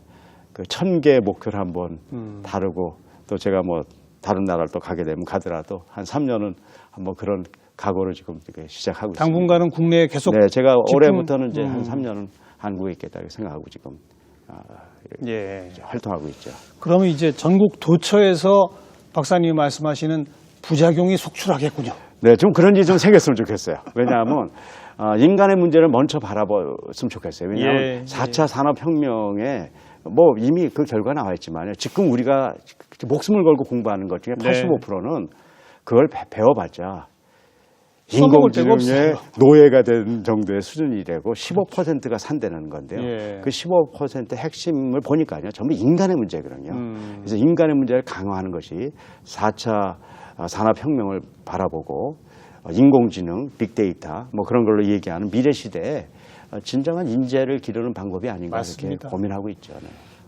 그 1000개 목표를 한번 다루고 또 제가 뭐 다른 나라를 또 가게 되면 가더라도 한 3년은 한번 그런 각오를 지금 이렇게 시작하고 있습니다. 당분간은 국내에 계속 네, 제가 집중- 올해부터는 이제 한 3년은 한국에 있겠다 생각하고 지금 예. 활동하고 있죠. 그러면 이제 전국 도처에서 박사님이 말씀하시는 부작용이 속출하겠군요. 네, 좀 그런 일이 좀 생겼으면 좋겠어요. 왜냐하면 인간의 문제를 먼저 바라봤으면 좋겠어요. 왜냐하면 예, 4차 산업혁명에 뭐 이미 그 결과 나와 있지만 지금 우리가 목숨을 걸고 공부하는 것 중에 네. 85%는 그걸 배워봤자 써먹을 데가 인공지능의 없어요. 노예가 된 정도의 수준이 되고 15%가 산다는 건데요. 예. 그 15% 핵심을 보니까요. 전부 인간의 문제거든요. 그래서 인간의 문제를 강화하는 것이 4차 산업혁명을 바라보고 인공지능, 빅데이터 뭐 그런 걸로 얘기하는 미래 시대에 진정한 인재를 기르는 방법이 아닌가 맞습니다. 이렇게 고민하고 있죠. 네.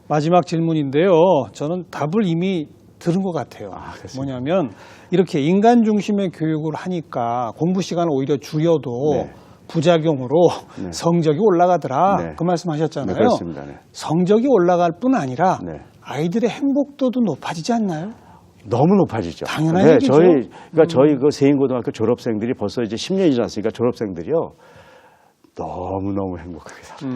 마지막 질문인데요. 저는 답을 이미 들은 것 같아요. 그렇습니까? 뭐냐면 이렇게 인간 중심의 교육을 하니까 공부 시간을 오히려 줄여도 네. 부작용으로 네. 성적이 올라가더라. 네. 그 말씀하셨잖아요. 네, 그렇습니다. 네. 성적이 올라갈 뿐 아니라 네. 아이들의 행복도도 높아지지 않나요? 너무 높아지죠. 당연한 네, 얘기죠. 저희 그 세인고등학교 졸업생들이 벌써 이제 10년이 지났으니까 졸업생들이요. 너무너무 행복하게 살아요.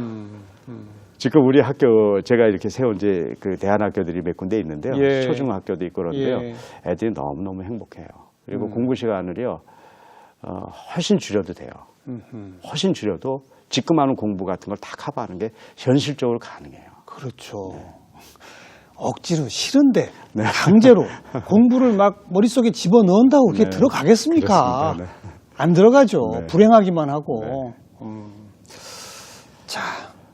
지금 우리 학교 제가 이렇게 세운 이제 그 대안학교들이 몇 군데 있는데요. 예. 초중학교도 있고 그런데요. 예. 애들이 너무너무 행복해요. 그리고 공부 시간을요. 훨씬 줄여도 돼요. 훨씬 줄여도 지금 하는 공부 같은 걸 다 커버하는 게 현실적으로 가능해요. 그렇죠. 억지로 싫은데 강제로 공부를 막 머릿속에 집어넣는다고 그렇게 들어가겠습니까? 그렇습니다. 네. 안 들어가죠. 네. 불행하기만 하고. 자,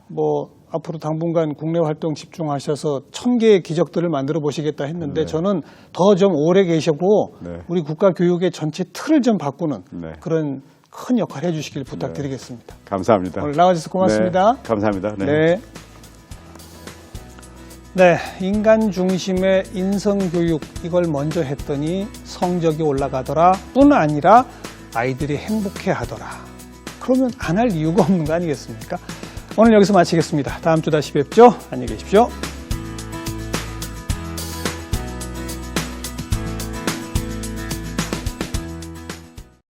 뭐 앞으로 당분간 국내 활동 집중하셔서 1000개의 기적들을 만들어 보시겠다 했는데 저는 더 좀 오래 계시고 우리 국가 교육의 전체 틀을 좀 바꾸는 그런 큰 역할 해주시길 부탁드리겠습니다. 감사합니다. 오늘 나와주셔서 고맙습니다. 네, 감사합니다. 네. 네, 인간 중심의 인성교육 이걸 먼저 했더니 성적이 올라가더라 뿐 아니라 아이들이 행복해 하더라. 그러면 안 할 이유가 없는 거 아니겠습니까? 오늘 여기서 마치겠습니다. 다음 주 다시 뵙죠. 안녕히 계십시오.